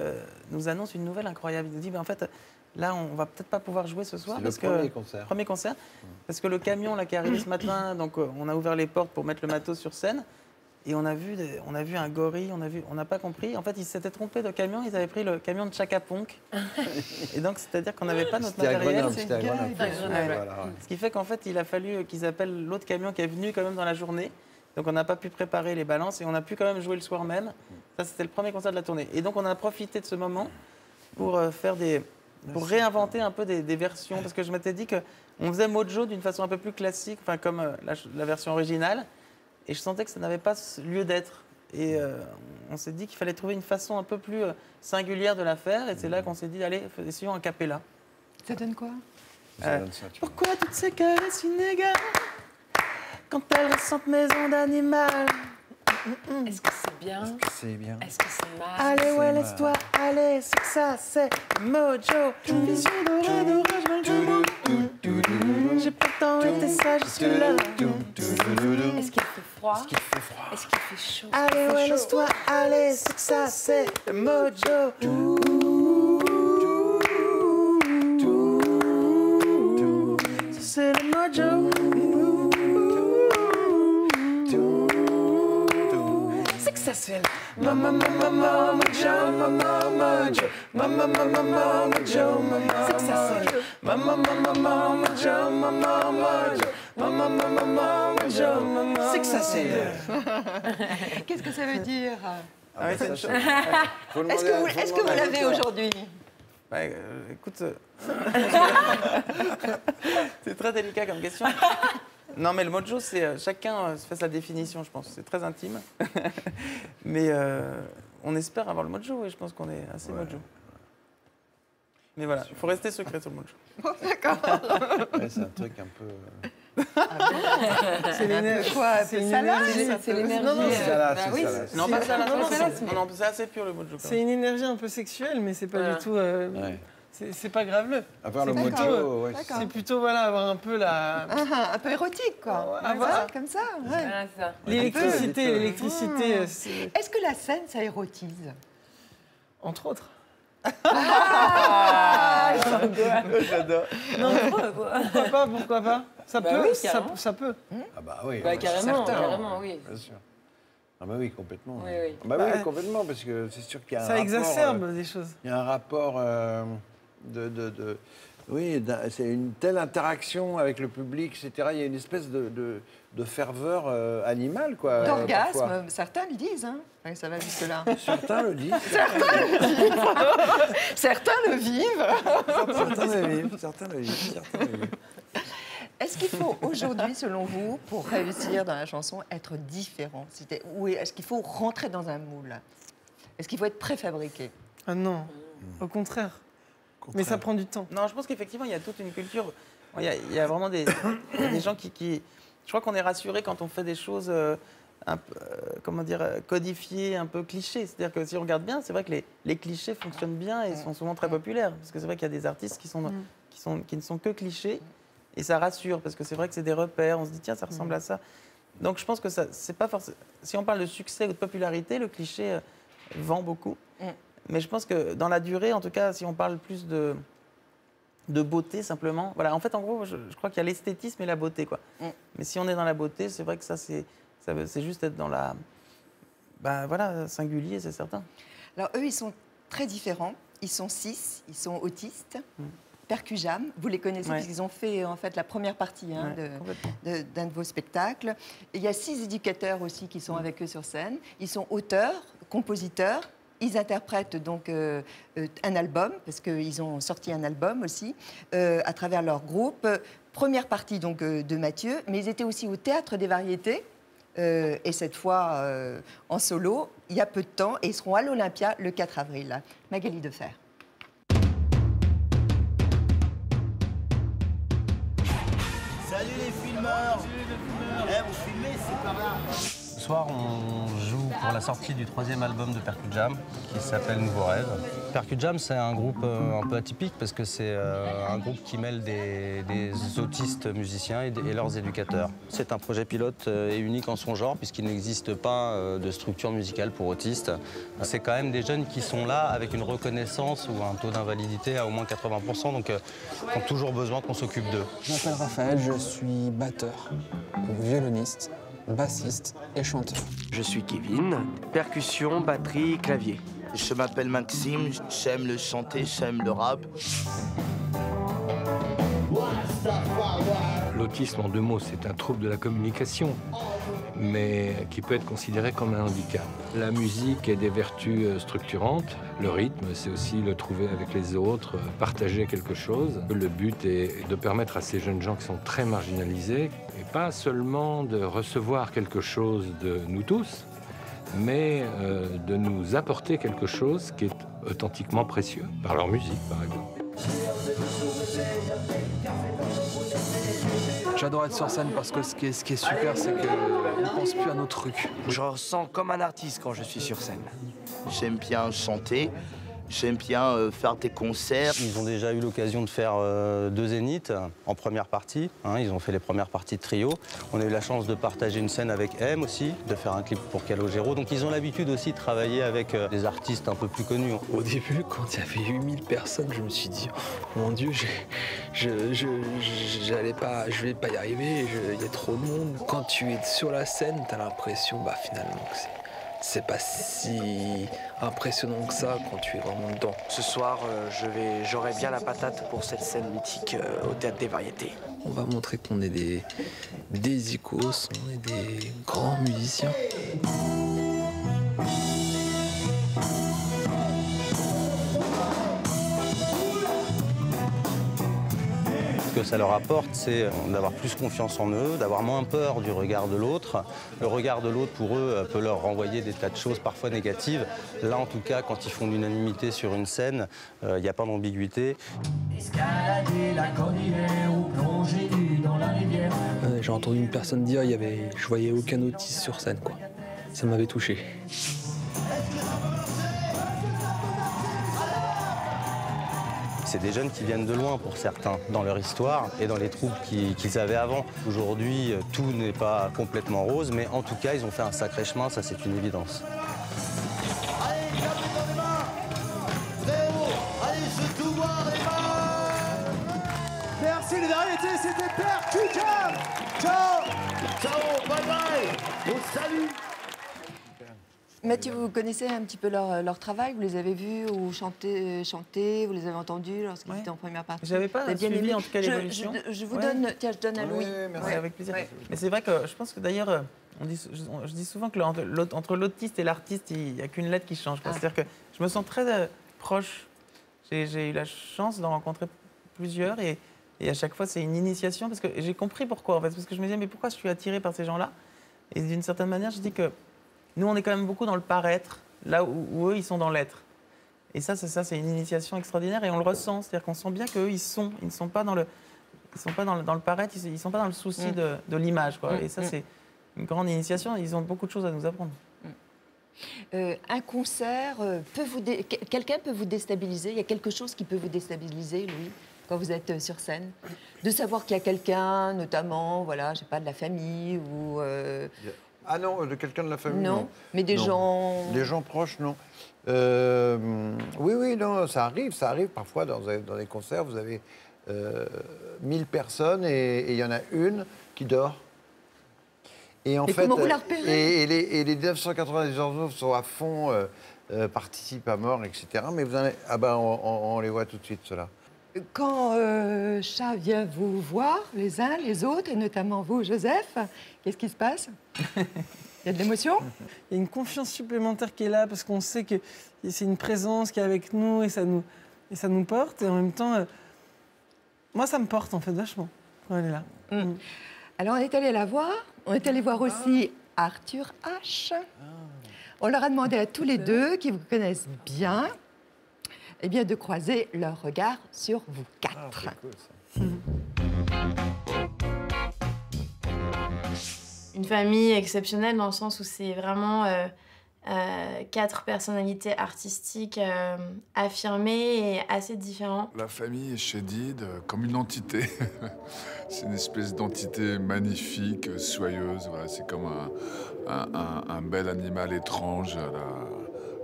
nous annonce une nouvelle incroyable. Il nous dit, en fait, là, on va peut-être pas pouvoir jouer ce soir. C'est le premier concert. Parce que le camion là, qui est arrivé ce matin, donc on a ouvert les portes pour mettre le matos sur scène. Et on a vu un gorille, on n'a pas compris. En fait, ils s'étaient trompés de camion, ils avaient pris le camion de Chaka Ponk. Et donc, c'est-à-dire qu'on n'avait pas notre matériel. C'était à Grenoble. Voilà. Ce qui fait qu'en fait, il a fallu qu'ils appellent l'autre camion qui est venu quand même dans la journée. Donc, on n'a pas pu préparer les balances et on a pu quand même jouer le soir même. Ça, c'était le premier concert de la tournée. Et donc, on a profité de ce moment pour pour réinventer un peu des versions. Parce que je m'étais dit qu'on faisait Mojo d'une façon un peu plus classique, enfin, comme la version originale. Et je sentais que ça n'avait pas lieu d'être. Et on s'est dit qu'il fallait trouver une façon un peu plus singulière de la faire. Et c'est là qu'on s'est dit, allez, essayons un cappella. Ça donne quoi? Pourquoi toutes ces caresses inégales quand elles ressentent mes ondes animales? Est-ce que c'est bien? Est-ce que c'est bien? Est-ce que c'est mal? Allez, ouais, laisse-toi aller, c'est que ça, c'est Mojo. Vision dorée d'orage mal du monde. J'ai pourtant été sage jusque-là. Est-ce qu'il fait froid? Est-ce qu'il fait chaud? Allez, ouais, laisse-toi aller, c'est que ça, c'est Mojo. C'est le Mojo. C'est que ça, c'est le Mojo. C'est que ça, c'est le c'est que ça, c'est le... Qu'est-ce que ça veut dire? c'est une chose. Est-ce que vous l'avez aujourd'hui? Écoute, c'est très délicat comme question. Non, mais le Mojo, c'est chacun se fait sa définition, je pense. C'est très intime. Mais on espère avoir le Mojo et je pense qu'on est assez Mojo. Mais voilà, il faut rester secret sur le Mojo. Bon, d'accord. Ouais, c'est un truc un peu... C'est l'énergie. Quoi? C'est l'énergie. C'est l'énergie. Non, C'est ça, oui, c'est Non, pas ça, là. non, Non, c'est assez pur le Mojo. c'est une énergie un peu sexuelle, mais c'est pas du tout. C'est pas graveleux. Avoir le C'est plutôt, Mojo, ouais. C'est plutôt voilà, avoir un peu la. Un peu érotique, quoi. Ah, voilà. Comme ça. Ouais. Voilà, c'est ça. L'électricité, Est-ce que la scène, ça érotise? entre autres. J'adore. Non, pourquoi pas Ça Bah peut, oui, ça, carrément. ça peut. Ah bah oui. Bah, carrément, certain. carrément, oui. Bien sûr. Ah bah oui, complètement. Oui, oui. Ah bah oui, complètement, parce que c'est sûr qu'il y a un Ça rapport... exacerbe des choses. Il y a un rapport oui, c'est une telle interaction avec le public, etc. Il y a une espèce de ferveur animale, quoi. D'orgasme, parfois. certains le disent. Hein. Ouais, ça va jusque-là. Certains le disent. Certains le vivent. Certains le vivent. Est-ce qu'il faut aujourd'hui, selon vous, pour réussir dans la chanson, être différent? Ou est-ce qu'il faut rentrer dans un moule? Est-ce qu'il faut être préfabriqué? Ah non, au contraire. Mais ça prend du temps. Non, je pense qu'effectivement, il y a toute une culture. Il y a vraiment des gens qui... Je crois qu'on est rassuré quand on fait des choses un peu, codifiées, un peu clichés. C'est-à-dire que si on regarde bien, c'est vrai que les clichés fonctionnent bien et sont souvent très populaires. Parce que c'est vrai qu'il y a des artistes qui ne sont que clichés. Et ça rassure, parce que c'est vrai que c'est des repères. On se dit, tiens, ça ressemble à ça. Donc je pense que c'est pas forcément... Si on parle de succès ou de popularité, le cliché vend beaucoup. Mais je pense que dans la durée, en tout cas, si on parle plus de beauté simplement, voilà. En fait, en gros, je crois qu'il y a l'esthétisme et la beauté, quoi. Mais si on est dans la beauté, c'est vrai que c'est juste être dans la, singulier, c'est certain. Alors eux, ils sont très différents. Ils sont 6, ils sont autistes. Percujam, vous les connaissez Ouais. parce qu'ils ont fait en fait la première partie d'un de vos spectacles. Et il y a 6 éducateurs aussi qui sont avec eux sur scène. Ils sont auteurs, compositeurs. Ils interprètent donc un album, parce qu'ils ont sorti un album aussi, à travers leur groupe. Première partie donc de Mathieu, mais ils étaient aussi au Théâtre des Variétés, et cette fois en solo, il y a peu de temps, et ils seront à l'Olympia le 4 avril. Magali Defer. Salut les filmeurs. Vous filmez, c'est pas grave. Ce soir, on joue pour la sortie du 3e album de Percujam, qui s'appelle Nouveau Rêve. Percujam, c'est un groupe un peu atypique, parce que c'est un groupe qui mêle des autistes musiciens et leurs éducateurs. C'est un projet pilote et unique en son genre, puisqu'il n'existe pas de structure musicale pour autistes. C'est quand même des jeunes qui sont là avec une reconnaissance ou un taux d'invalidité à au moins 80%, donc ont toujours besoin qu'on s'occupe d'eux. Je m'appelle Raphaël, je suis batteur, violoniste, bassiste et chanteur. Je suis Kevin, percussion, batterie, clavier. Je m'appelle Maxime, j'aime le chanter, j'aime le rap. L'autisme, en 2 mots, c'est un trouble de la communication, mais qui peut être considéré comme un handicap. La musique a des vertus structurantes. Le rythme, c'est aussi le trouver avec les autres, partager quelque chose. Le but est de permettre à ces jeunes gens qui sont très marginalisés, et pas seulement de recevoir quelque chose de nous tous, mais de nous apporter quelque chose qui est authentiquement précieux, par leur musique, par exemple. J'adore être sur scène parce que ce qui est super, c'est qu'on ne pense plus à nos trucs. Je ressens comme un artiste quand je suis sur scène. J'aime bien chanter, j'aime bien faire des concerts. Ils ont déjà eu l'occasion de faire 2 zéniths en première partie. Ils ont fait les premières parties de trio. On a eu la chance de partager une scène avec M aussi, de faire un clip pour Calogero. Donc ils ont l'habitude aussi de travailler avec des artistes un peu plus connus. Au début, quand il y avait 8000 personnes, je me suis dit, oh mon Dieu, je vais pas y arriver, il y a trop de monde. Quand tu es sur la scène, tu as l'impression finalement que c'est pas si impressionnant que ça quand tu es vraiment dedans. Ce soir, j'aurai bien la patate pour cette scène mythique au Théâtre des Variétés. On va montrer qu'on est des icos, on est des grands musiciens. Ce que ça leur apporte, c'est d'avoir plus confiance en eux, d'avoir moins peur du regard de l'autre. Le regard de l'autre, pour eux, peut leur renvoyer des tas de choses parfois négatives. Là, en tout cas, quand ils font l'unanimité sur une scène, il n'y a pas d'ambiguïté. Escalader la cordillère ou plonger nu dans la rivière. J'ai entendu une personne dire je voyais aucun autiste sur scène, quoi. Ça m'avait touché. C'est des jeunes qui viennent de loin pour certains, dans leur histoire et dans les troubles qu'ils avaient avant. Aujourd'hui, tout n'est pas complètement rose, mais en tout cas, ils ont fait un sacré chemin, ça c'est une évidence. Allez, clapez dans les mains. Très haut. Allez, je tout voir les mains. Merci les variétés, c'était Percujam. Ciao. Ciao, bye bye. On salue. Mathieu, vous connaissez un petit peu leur travail? Vous les avez vus ou chanter, vous les avez entendus lorsqu'ils étaient en première partie? J'avais pas Vous avez bien suivi aimé? en tout cas l'évolution. Je vous donne, tiens, je donne à Louis. Merci, avec plaisir. Mais c'est vrai que je pense que d'ailleurs, je dis souvent que entre l'autiste et l'artiste, il n'y a qu'une lettre qui change. C'est-à-dire que je me sens très proche. J'ai eu la chance d'en rencontrer plusieurs et à chaque fois, c'est une initiation parce que j'ai compris pourquoi en fait. Parce que je me disais, mais pourquoi je suis attirée par ces gens-là? Et d'une certaine manière, je dis que nous, on est quand même beaucoup dans le paraître, là où eux, ils sont dans l'être. Et ça, c'est une initiation extraordinaire et on le ressent. C'est-à-dire qu'on sent bien qu'eux, ils ne sont pas dans le paraître, ils ne sont pas dans le souci de l'image. Et ça, c'est une grande initiation. Ils ont beaucoup de choses à nous apprendre. Un concert, quelqu'un peut vous déstabiliser? Il y a quelque chose qui peut vous déstabiliser, Louis, quand vous êtes sur scène? De savoir qu'il y a quelqu'un, notamment, voilà, je sais pas, de la famille ou... Ah non, de quelqu'un de la famille, non. Mais des gens... Des gens proches, non. Oui, non, ça arrive parfois dans des concerts, vous avez 1000 personnes et il y en a une qui dort. Et en fait, comment vous la repérez? et les 990 autres sont à fond, participent à mort, etc. Mais vous en avez, on les voit tout de suite, ceux-là. Quand Chat vient vous voir, les uns, les autres, et notamment vous, Joseph, qu'est-ce qui se passe? Il y a de l'émotion? Il y a une confiance supplémentaire qui est là parce qu'on sait que c'est une présence qui est avec nous et ça nous porte. Et en même temps, moi, ça me porte en fait vachement quand elle est là. Alors, on est allé la voir. On est allé voir aussi Arthur H. On leur a demandé à tous les deux, qui vous connaissent bien, eh bien, de croiser leur regard sur vous quatre. Une famille exceptionnelle dans le sens où c'est vraiment 4 personnalités artistiques affirmées et assez différentes. La famille est Chédid comme une entité. C'est une espèce d'entité magnifique, soyeuse. Voilà, c'est comme un bel animal étrange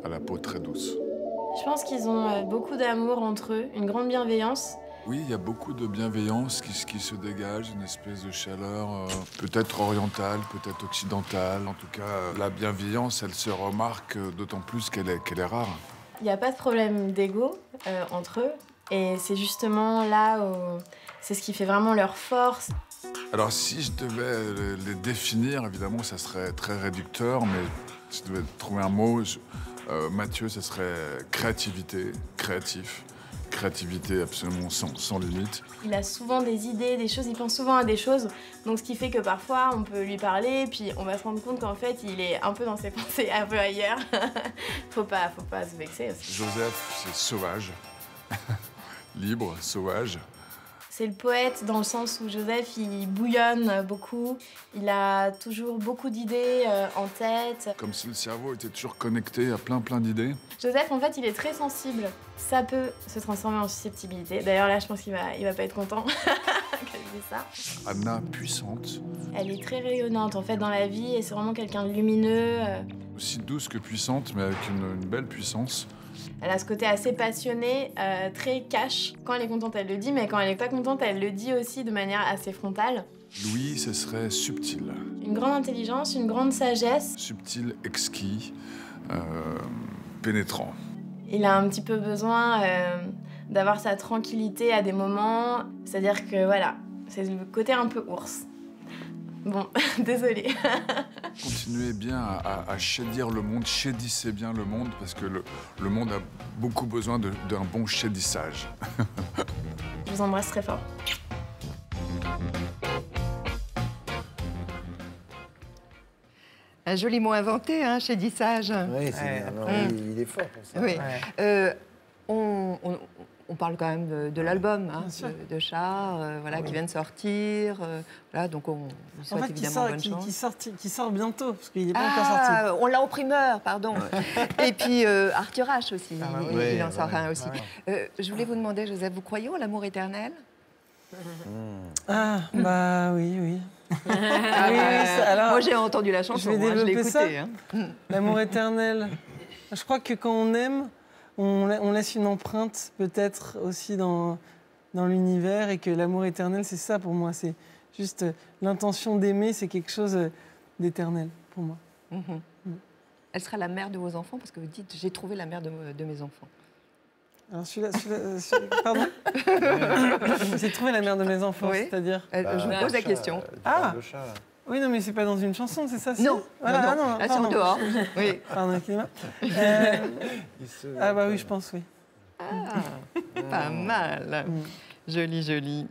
à la peau très douce. Je pense qu'ils ont beaucoup d'amour entre eux, une grande bienveillance. Oui, il y a beaucoup de bienveillance qui se dégage, une espèce de chaleur peut-être orientale, peut-être occidentale. En tout cas, la bienveillance, elle se remarque d'autant plus qu'elle est rare. Il n'y a pas de problème d'ego entre eux. Et c'est justement là où c'est ce qui fait vraiment leur force. Alors si je devais les définir, évidemment, ça serait très réducteur, mais si je devais trouver un mot, Mathieu, ça serait créativité, créatif. Créativité absolument sans limite. Il a souvent des idées, des choses, il pense souvent à des choses. Donc ce qui fait que parfois on peut lui parler, puis on va se rendre compte qu'en fait il est un peu dans ses pensées, un peu ailleurs. faut pas se vexer aussi. Joseph, c'est sauvage. Libre, sauvage. C'est le poète dans le sens où Joseph, il bouillonne beaucoup. Il a toujours beaucoup d'idées en tête. Comme si le cerveau était toujours connecté à plein d'idées. Joseph, en fait, il est très sensible. Ça peut se transformer en susceptibilité. D'ailleurs, là, je pense qu'il va pas être content qu'elle dise ça. Anna, puissante. Elle est très rayonnante, en fait, dans la vie. Et c'est vraiment quelqu'un de lumineux. Aussi douce que puissante, mais avec une belle puissance. Elle a ce côté assez passionné, très cash. Quand elle est contente, elle le dit, mais quand elle n'est pas contente, elle le dit aussi de manière assez frontale. Louis, ce serait subtil. Une grande intelligence, une grande sagesse. Subtil, exquis, pénétrant. Il a un petit peu besoin d'avoir sa tranquillité à des moments. C'est-à-dire que, voilà, c'est le côté un peu ours. Bon, désolée. Continuez bien à chédir le monde, chédissez bien le monde, parce que le monde a beaucoup besoin d'un bon chédissage. Je vous embrasse très fort. Un joli mot inventé, hein, chédissage. Oui, il est fort pour ça. Oui. On parle quand même de l'album hein, de Chat, voilà, qui vient de sortir. Voilà, donc on lui souhaite évidemment bonne chance. Qui sort bientôt, parce qu'il n'est pas encore sorti. On l'a en primeur, pardon. Et puis Arthur H aussi, il en sort un aussi. Je voulais vous demander, Joseph, vous croyez en l'amour éternel? Ah, bah oui. Alors, moi j'ai entendu la chanson, je l'ai écoutée. L'amour éternel. Je crois que quand on aime, on laisse une empreinte peut-être aussi dans l'univers et que l'amour éternel, c'est ça pour moi. C'est juste l'intention d'aimer, c'est quelque chose d'éternel pour moi. Elle sera la mère de vos enfants parce que vous dites j'ai trouvé la mère de mes enfants. Alors pardon. J'ai trouvé la mère de mes enfants, c'est-à-dire. Je vous pose la question. Oui, non, mais c'est pas dans une chanson, c'est ça? Non, voilà, non, là, c'est en dehors. Oui. Pardon, excusez-moi. Ah bah oui, je pense, oui. Pas mal. Joli, joli.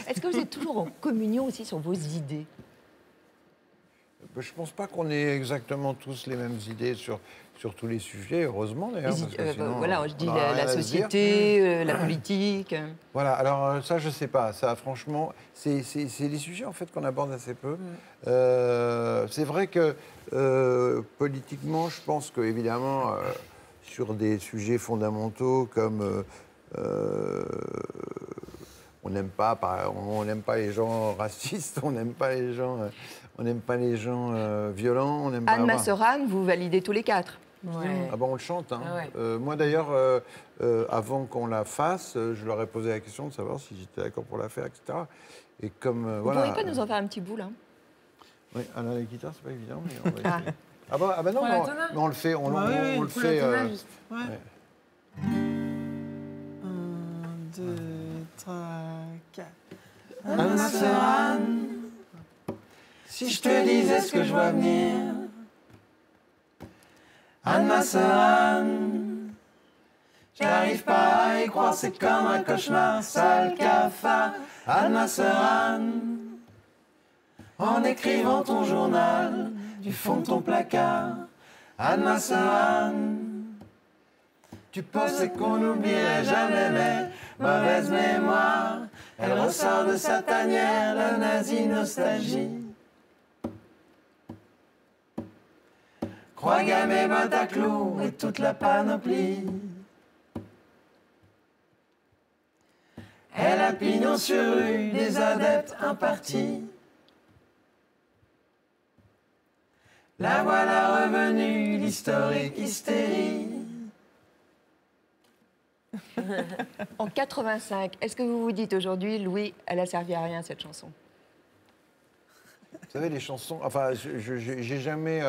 Est-ce que vous êtes toujours en communion aussi sur vos idées? Je pense pas qu'on ait exactement tous les mêmes idées sur tous les sujets, heureusement d'ailleurs. Voilà, je dis la société, la politique. Voilà, alors ça je sais pas, ça franchement, c'est des sujets en fait qu'on aborde assez peu. C'est vrai que politiquement, je pense que évidemment sur des sujets fondamentaux comme on n'aime pas les gens racistes, on n'aime pas les gens violents. Anne Masseran, vous validez tous les quatre. Ah bon, on le chante. Hein. Moi d'ailleurs, avant qu'on la fasse, je leur ai posé la question de savoir si j'étais d'accord pour la faire, etc. Et comme vous ne pourriez pas nous en faire un petit bout là? Oui, à la guitare, c'est pas évident, mais on va essayer. Ah bah non, mais on le fait, on le fait. 1, 2, 2, 3, 4. Anne, ma sœur Anne, si je te disais ce que je vois venir. Anne, ma sœur Anne, j'arrive pas à y croire, c'est comme un cauchemar, sale cafard. Anne, ma sœur Anne, en écrivant ton journal du fond de ton placard. Anne, ma sœur Anne, tu pensais qu'on n'oublierait jamais, mais mauvaise mémoire, elle ressort de sa tanière, la nazie nostalgie. Croix gammée, bottes à clous et toute la panoplie. Elle a pignon sur rue, des adeptes impartis. La voilà revenue, l'historique hystérie. En 85, est-ce que vous vous dites aujourd'hui, Louis, elle a servi à rien cette chanson? Vous savez, les chansons... Enfin, j'ai jamais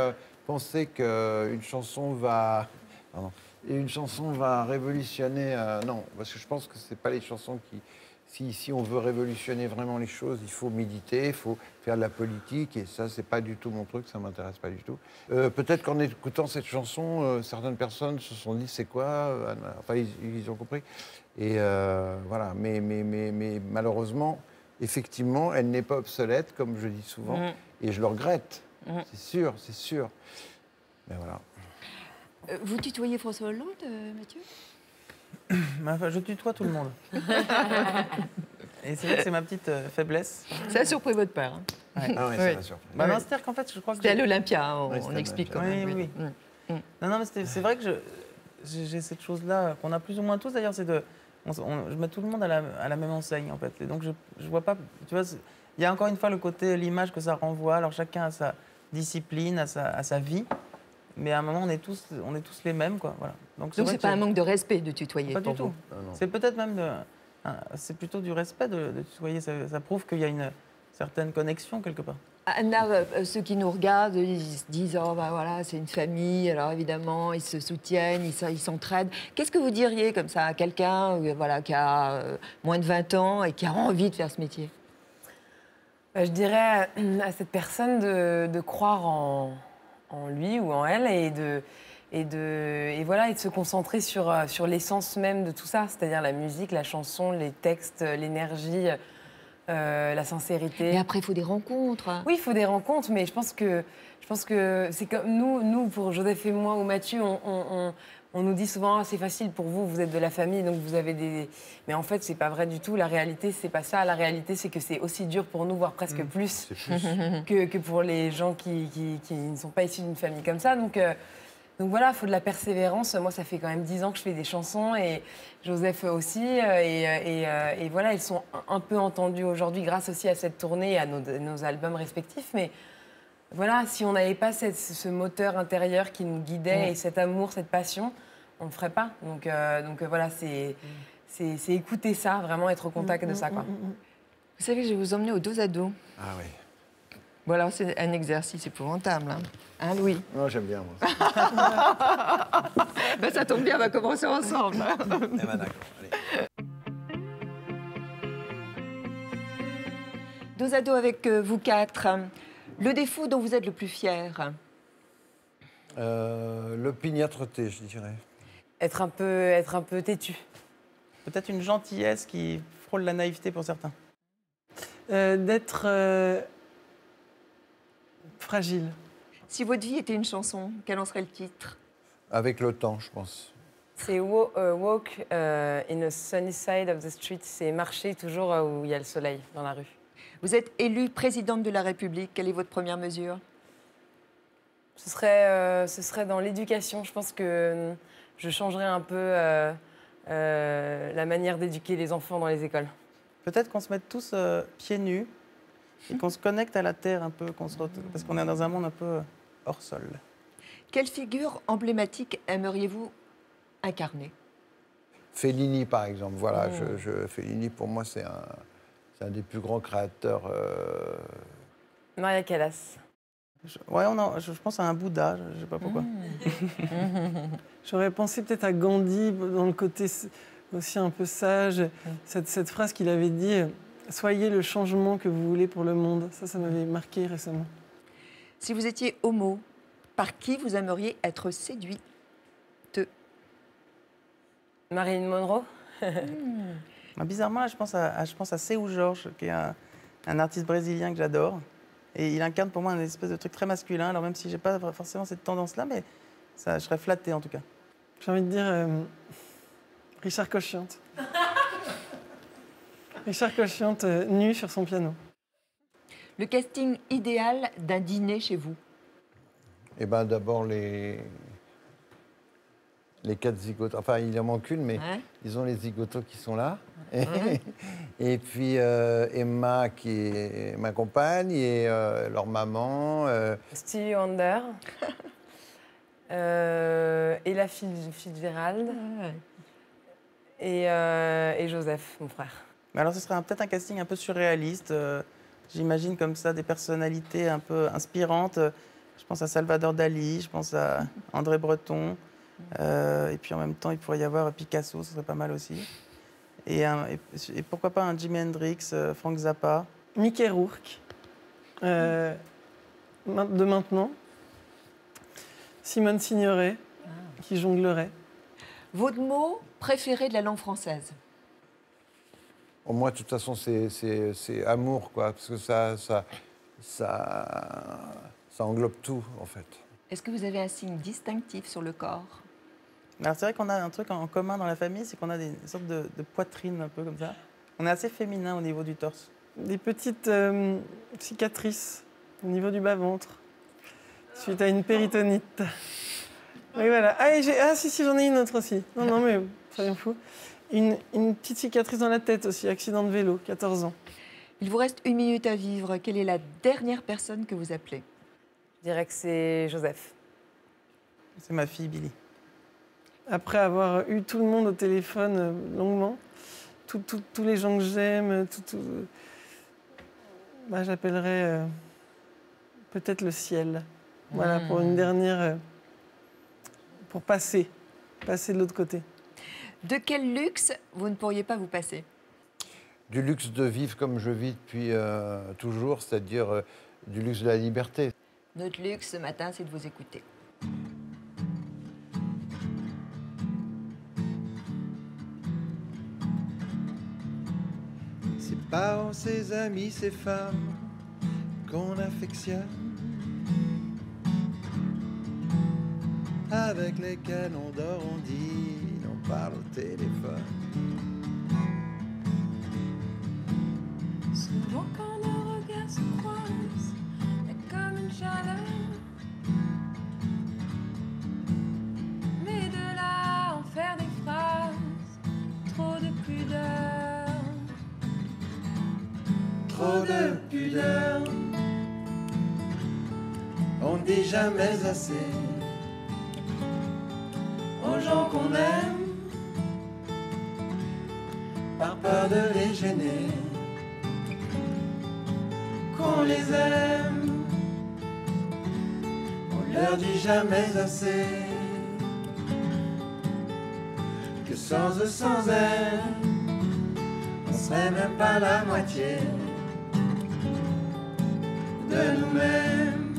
pensé qu'une chanson va... Pardon. Et une chanson va révolutionner... non, parce que je pense que c'est pas les chansons qui... Si on veut révolutionner vraiment les choses, il faut méditer, il faut faire de la politique, et ça, c'est pas du tout mon truc, ça m'intéresse pas du tout. Peut-être qu'en écoutant cette chanson, certaines personnes se sont dit, c'est quoi enfin, ils ont compris. Et voilà, mais malheureusement, effectivement, elle n'est pas obsolète, comme je dis souvent, et je le regrette, c'est sûr, c'est sûr. Mais voilà. Vous tutoyez François Hollande, Mathieu? Enfin, je tutoie tout le monde. Et c'est vrai que c'est ma petite faiblesse. Ça a surpris votre père. Hein. Ouais. Ah oui, ça m'a surpris. Bah, non, c'est-à-dire qu'en fait, je crois que... C'était à l'Olympia, hein, on c'était explique quand Oui, même. oui. Non, mais c'est vrai que j'ai cette chose-là, qu'on a plus ou moins tous d'ailleurs, c'est de... je mets tout le monde à la même enseigne, en fait. Et donc, je vois pas... Tu vois, il y a encore une fois le côté, l'image que ça renvoie. Alors, chacun a sa discipline, a sa vie. Mais à un moment, on est tous les mêmes, quoi. Voilà. Donc c'est pas un manque de respect de tutoyer. Pas du tout. C'est peut-être même c'est plutôt du respect de tutoyer. Ça prouve qu'il y a une certaine connexion quelque part. Anna, ceux qui nous regardent, ils se disent oh bah voilà, c'est une famille. Alors évidemment, ils se soutiennent, ils s'entraident. Qu'est-ce que vous diriez comme ça à quelqu'un voilà, qui a moins de 20 ans et qui a envie de faire ce métier? Je dirais à cette personne de croire en lui ou en elle et de se concentrer sur l'essence même de tout ça, c'est-à-dire la musique, la chanson, les textes, l'énergie, la sincérité. Mais après, il faut des rencontres. Oui, il faut des rencontres, mais je pense que c'est comme nous, pour Joseph et moi ou Mathieu, on nous dit souvent ah, c'est facile pour vous, vous êtes de la famille, donc vous avez des... Mais en fait, c'est pas vrai du tout. La réalité, c'est pas ça. La réalité, c'est que c'est aussi dur pour nous, voire presque plus que pour les gens qui ne sont pas issus d'une famille comme ça. Donc voilà, il faut de la persévérance. Moi, ça fait quand même 10 ans que je fais des chansons et Joseph aussi. Et voilà, ils sont un peu entendus aujourd'hui grâce aussi à cette tournée et à nos albums respectifs. Mais voilà, si on n'avait pas ce moteur intérieur qui nous guidait et cet amour, cette passion, on ne le ferait pas. Donc voilà, c'est écouter ça, vraiment être au contact de ça, quoi. Vous savez, je vais vous emmener au dos à dos. Ah oui. Bon, alors c'est un exercice épouvantable. Hein, Louis? Non, j'aime bien, moi. Ben, ça tombe bien, on va commencer ensemble. Eh ben, d'accord, allez. Dos à dos avec vous quatre. Le défaut dont vous êtes le plus fier? L'opiniâtreté, je dirais. Être un peu têtu. Peut-être une gentillesse qui frôle la naïveté pour certains. D'être fragile. Si votre vie était une chanson, quel en serait le titre? Avec le temps, je pense. C'est walk in the sunny side of the street. C'est marcher toujours où il y a le soleil, dans la rue. Vous êtes élue présidente de la République. Quelle est votre première mesure? Ce serait dans l'éducation. Je pense que je changerais un peu la manière d'éduquer les enfants dans les écoles. Peut-être qu'on se mette tous pieds nus et qu'on se connecte à la terre un peu, parce qu'on est dans un monde un peu hors sol. Quelle figure emblématique aimeriez-vous incarner? Fellini, par exemple. Voilà, Fellini, pour moi, c'est un des plus grands créateurs. Maria Callas. Je pense à un Bouddha, je ne sais pas pourquoi. J'aurais pensé peut-être à Gandhi dans le côté aussi un peu sage. Cette phrase qu'il avait dit, soyez le changement que vous voulez pour le monde. Ça m'avait marqué récemment. Si vous étiez homo, par qui vous aimeriez être séduite? Marilyn Monroe. Bizarrement, là, je pense à Seu Jorge, qui est un artiste brésilien que j'adore. Et il incarne pour moi une espèce de truc très masculin. Alors même si j'ai pas forcément cette tendance-là, mais ça, je serais flattée en tout cas. J'ai envie de dire Richard Cochiante. Richard Cochiante nu sur son piano. Le casting idéal d'un dîner chez vous? Eh bien, d'abord, les 4 zigotos. Enfin, il en manque une, mais ils ont les zigotos qui sont là. Et puis Emma, qui est ma compagne, et leur maman. Stevie Wonder. Ella Fitzgerald. Et Joseph, mon frère. Mais alors, ce serait peut-être un casting un peu surréaliste. J'imagine comme ça des personnalités un peu inspirantes. Je pense à Salvador Dali, je pense à André Breton. Et puis en même temps, il pourrait y avoir Picasso, ce serait pas mal aussi. Et pourquoi pas un Jimi Hendrix, Frank Zappa. Mickey Rourke, de maintenant. Simone Signoret, qui jonglerait. Votre mot préféré de la langue française? Moi, de toute façon, c'est amour, quoi, parce que ça englobe tout, en fait. Est-ce que vous avez un signe distinctif sur le corps? Alors c'est vrai qu'on a un truc en commun dans la famille, c'est qu'on a des sortes de poitrines un peu comme ça. On est assez féminin au niveau du torse. Des petites cicatrices au niveau du bas-ventre, suite à une péritonite. Oui, voilà. Si, j'en ai une autre aussi. Non, mais soyons fous. Une petite cicatrice dans la tête aussi, accident de vélo, 14 ans. Il vous reste 1 minute à vivre. Quelle est la dernière personne que vous appelez? Je dirais que c'est Joseph. C'est ma fille, Billy. Après avoir eu tout le monde au téléphone longuement, tous les gens que j'aime, j'appellerais peut-être le ciel. Voilà, pour une dernière... pour passer de l'autre côté. De quel luxe vous ne pourriez pas vous passer? Du luxe de vivre comme je vis depuis toujours, c'est-à-dire du luxe de la liberté. Notre luxe ce matin, c'est de vous écouter. Ses parents, ses amis, ses femmes qu'on affectionne, avec lesquels on dort, on dîne, on parle au téléphone. Souvent quand nos regards se croisent, y a comme une chaleur. Mais de là en faire des phrases, trop de pudeur. Trop de pudeur, on dit jamais assez aux gens qu'on aime, par peur de les gêner, qu'on les aime, on leur dit jamais assez que sans eux, sans elles, on serait même pas la moitié de nous-mêmes.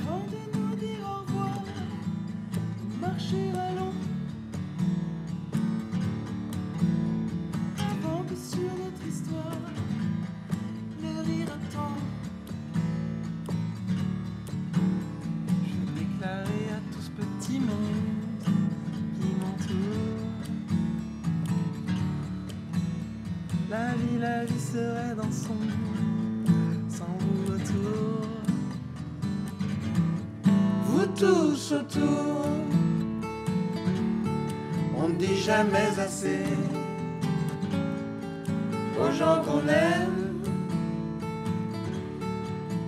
Avant de nous dire au revoir, marcher à long. Avant que sur notre histoire, le rire attend. Je déclarais à tout ce petit monde qui m'entoure. La vie serait dans son sans vous autour. Vous tous autour, on ne dit jamais assez aux gens qu'on aime,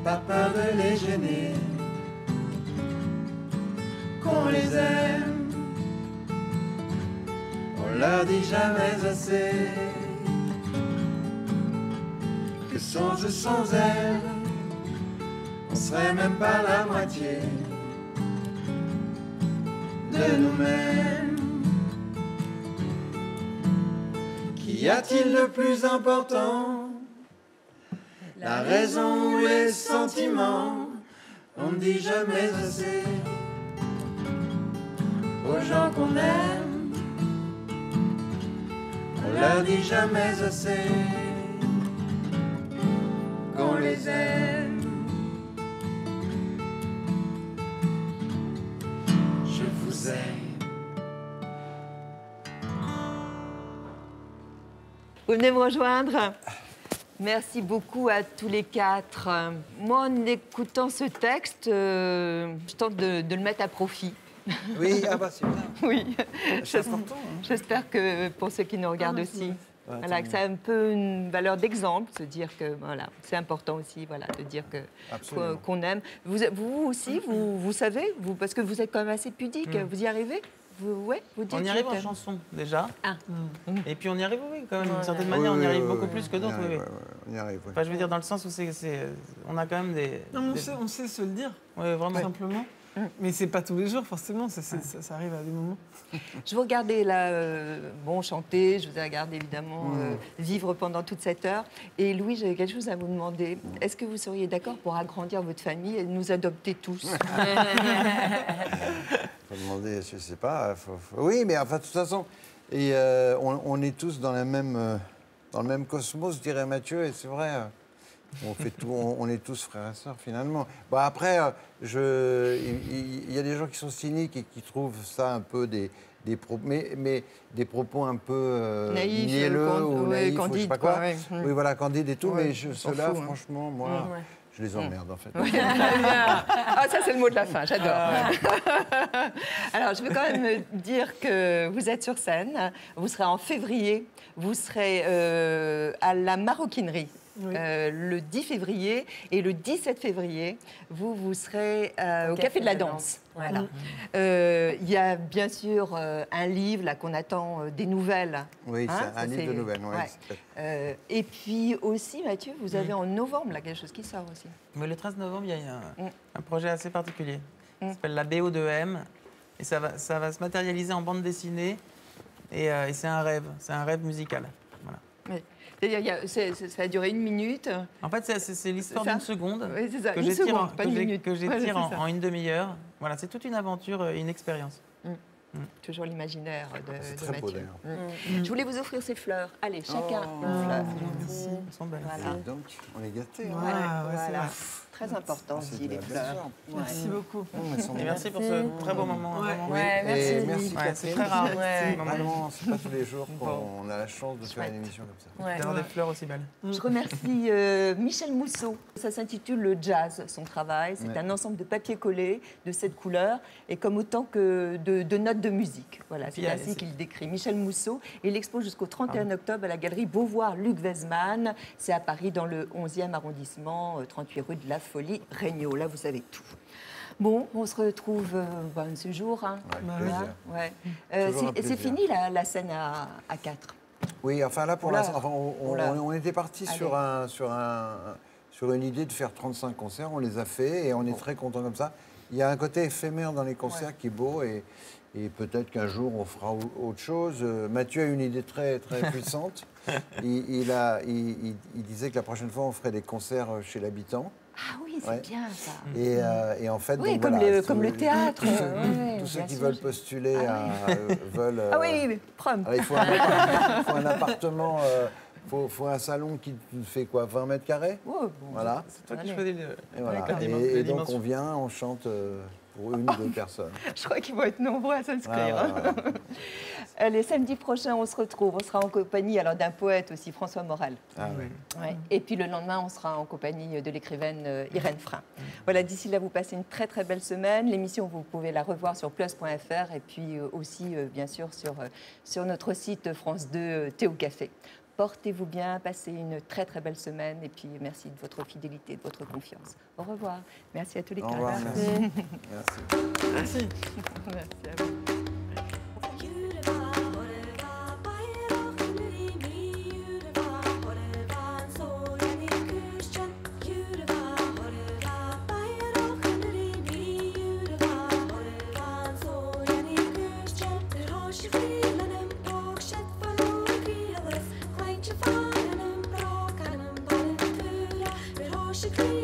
pas peur de les gêner, qu'on les aime, on leur dit jamais assez que sans eux, sans elles, on serait même pas la moitié de de nous-mêmes. Qu'y a-t-il de plus important? La raison ou les sentiments? On ne dit jamais assez aux gens qu'on aime. On leur dit jamais assez qu'on les aime. Je vous aime. Vous venez me rejoindre. Merci beaucoup à tous les quatre. Moi, en écoutant ce texte, je tente de le mettre à profit. Oui, ah bah c'est bien. Oui. C'est important. J'espère que pour ceux qui nous regardent aussi, voilà, que ça a un peu une valeur d'exemple, se dire que voilà, c'est important aussi, voilà, de dire que qu'on aime. Vous aussi, vous savez, parce que vous êtes quand même assez pudique, vous y arrivez? Vous dites On y arrive en chanson, déjà. Et puis on y arrive, oui, quand même, d'une certaine manière, on y arrive beaucoup plus que d'autres. On y arrive, oui. Enfin, je veux dire, dans le sens où on a quand même des... Non, on sait se le dire, vraiment. Simplement. Mais c'est pas tous les jours, forcément, ça arrive à des moments. Je vous regardais là, chanter, je vous ai regardé évidemment vivre pendant toute cette heure. Et Louis, j'avais quelque chose à vous demander. Est-ce que vous seriez d'accord pour agrandir votre famille et nous adopter tous? Faut demander, je sais pas. Oui, mais enfin, de toute façon, on est tous dans le même cosmos, je dirais Mathieu, et c'est vrai. On fait tout, on est tous frères et sœurs finalement. Bon, après, il y a des gens qui sont cyniques et qui trouvent ça un peu des propos un peu naïfs, mielleux ou naïfs, candides, ou je sais pas quoi. Ouais. Oui, voilà, candides et tout. Ouais, mais ceux-là, franchement, moi, je les emmerde en fait. Ah, ça c'est le mot de la fin, j'adore. Alors, je veux quand même dire que vous êtes sur scène. Vous serez en février. Vous serez à la Maroquinerie. Le 10 février et le 17 février, vous serez au Café de la Danse. Voilà. Il y a bien sûr un livre là qu'on attend des nouvelles. Oui, c'est un livre de nouvelles. Et puis aussi, Mathieu, vous avez en novembre là quelque chose qui sort aussi. Mais le 13 novembre, il y a un projet assez particulier. Ça s'appelle la BO de M. Et ça va se matérialiser en bande dessinée. Et c'est un rêve musical. Voilà. C'est-à-dire, ça a duré 1 minute. En fait, c'est l'histoire d'une seconde que j'étire en une demi-heure. Voilà, c'est toute une aventure, une expérience. Toujours l'imaginaire de très beau, Mathieu. Je voulais vous offrir ces fleurs. Allez, chacun une fleur. Merci. Elles sont belles. Voilà. Donc, on est gâtés. Voilà. Très important aussi, les fleurs. Merci beaucoup. Et merci pour ce très beau moment. Merci. Merci, c'est très rare. Vraiment, c'est pas tous les jours qu'on a la chance de faire une émission comme ça. D'avoir des fleurs aussi belles. Je remercie Michel Mousseau. Ça s'intitule Le Jazz, son travail. C'est un ensemble de papier collé de cette couleur et comme autant que de notes de musique. Voilà, c'est ainsi qu'il décrit. Michel Mousseau. Et il expose jusqu'au 31 octobre à la galerie Beauvoir-Luc Weismann. C'est à Paris, dans le 11e arrondissement, 38 rue de la Folie, Regnault. Là, vous savez tout. Bon, on se retrouve ce jour. Hein. C'est fini la scène à 4. Oui, enfin là, pour l'instant, on était parti sur une idée de faire 35 concerts. On les a fait et on est très contents comme ça. Il y a un côté éphémère dans les concerts qui est beau et peut-être qu'un jour on fera autre chose. Mathieu a une idée très, très puissante. Il disait que la prochaine fois on ferait des concerts chez l'habitant. Ah oui, c'est bien ça. Et en fait, oui, donc, comme le théâtre. Tous ceux qui veulent postuler veulent. Ah oui, prom. Il faut un appartement. Faut un salon qui fait quoi, 20 mètres carrés. Voilà. C'est toi qui choisis et donc on vient, on chante pour une ou deux personnes. Je crois qu'ils vont être nombreux à s'inscrire. Les samedis prochains, on se retrouve. On sera en compagnie d'un poète aussi, François Morel. Et puis le lendemain, on sera en compagnie de l'écrivaine Irène Frein. Voilà, d'ici là, vous passez une très très belle semaine. L'émission, vous pouvez la revoir sur plus.fr et puis aussi, bien sûr, sur notre site France 2 Thé au Café. Portez-vous bien, passez une très très belle semaine et puis merci de votre fidélité, de votre confiance. Au revoir. Merci à tous les quatre. Au revoir, merci. Merci. Merci à vous. she clean.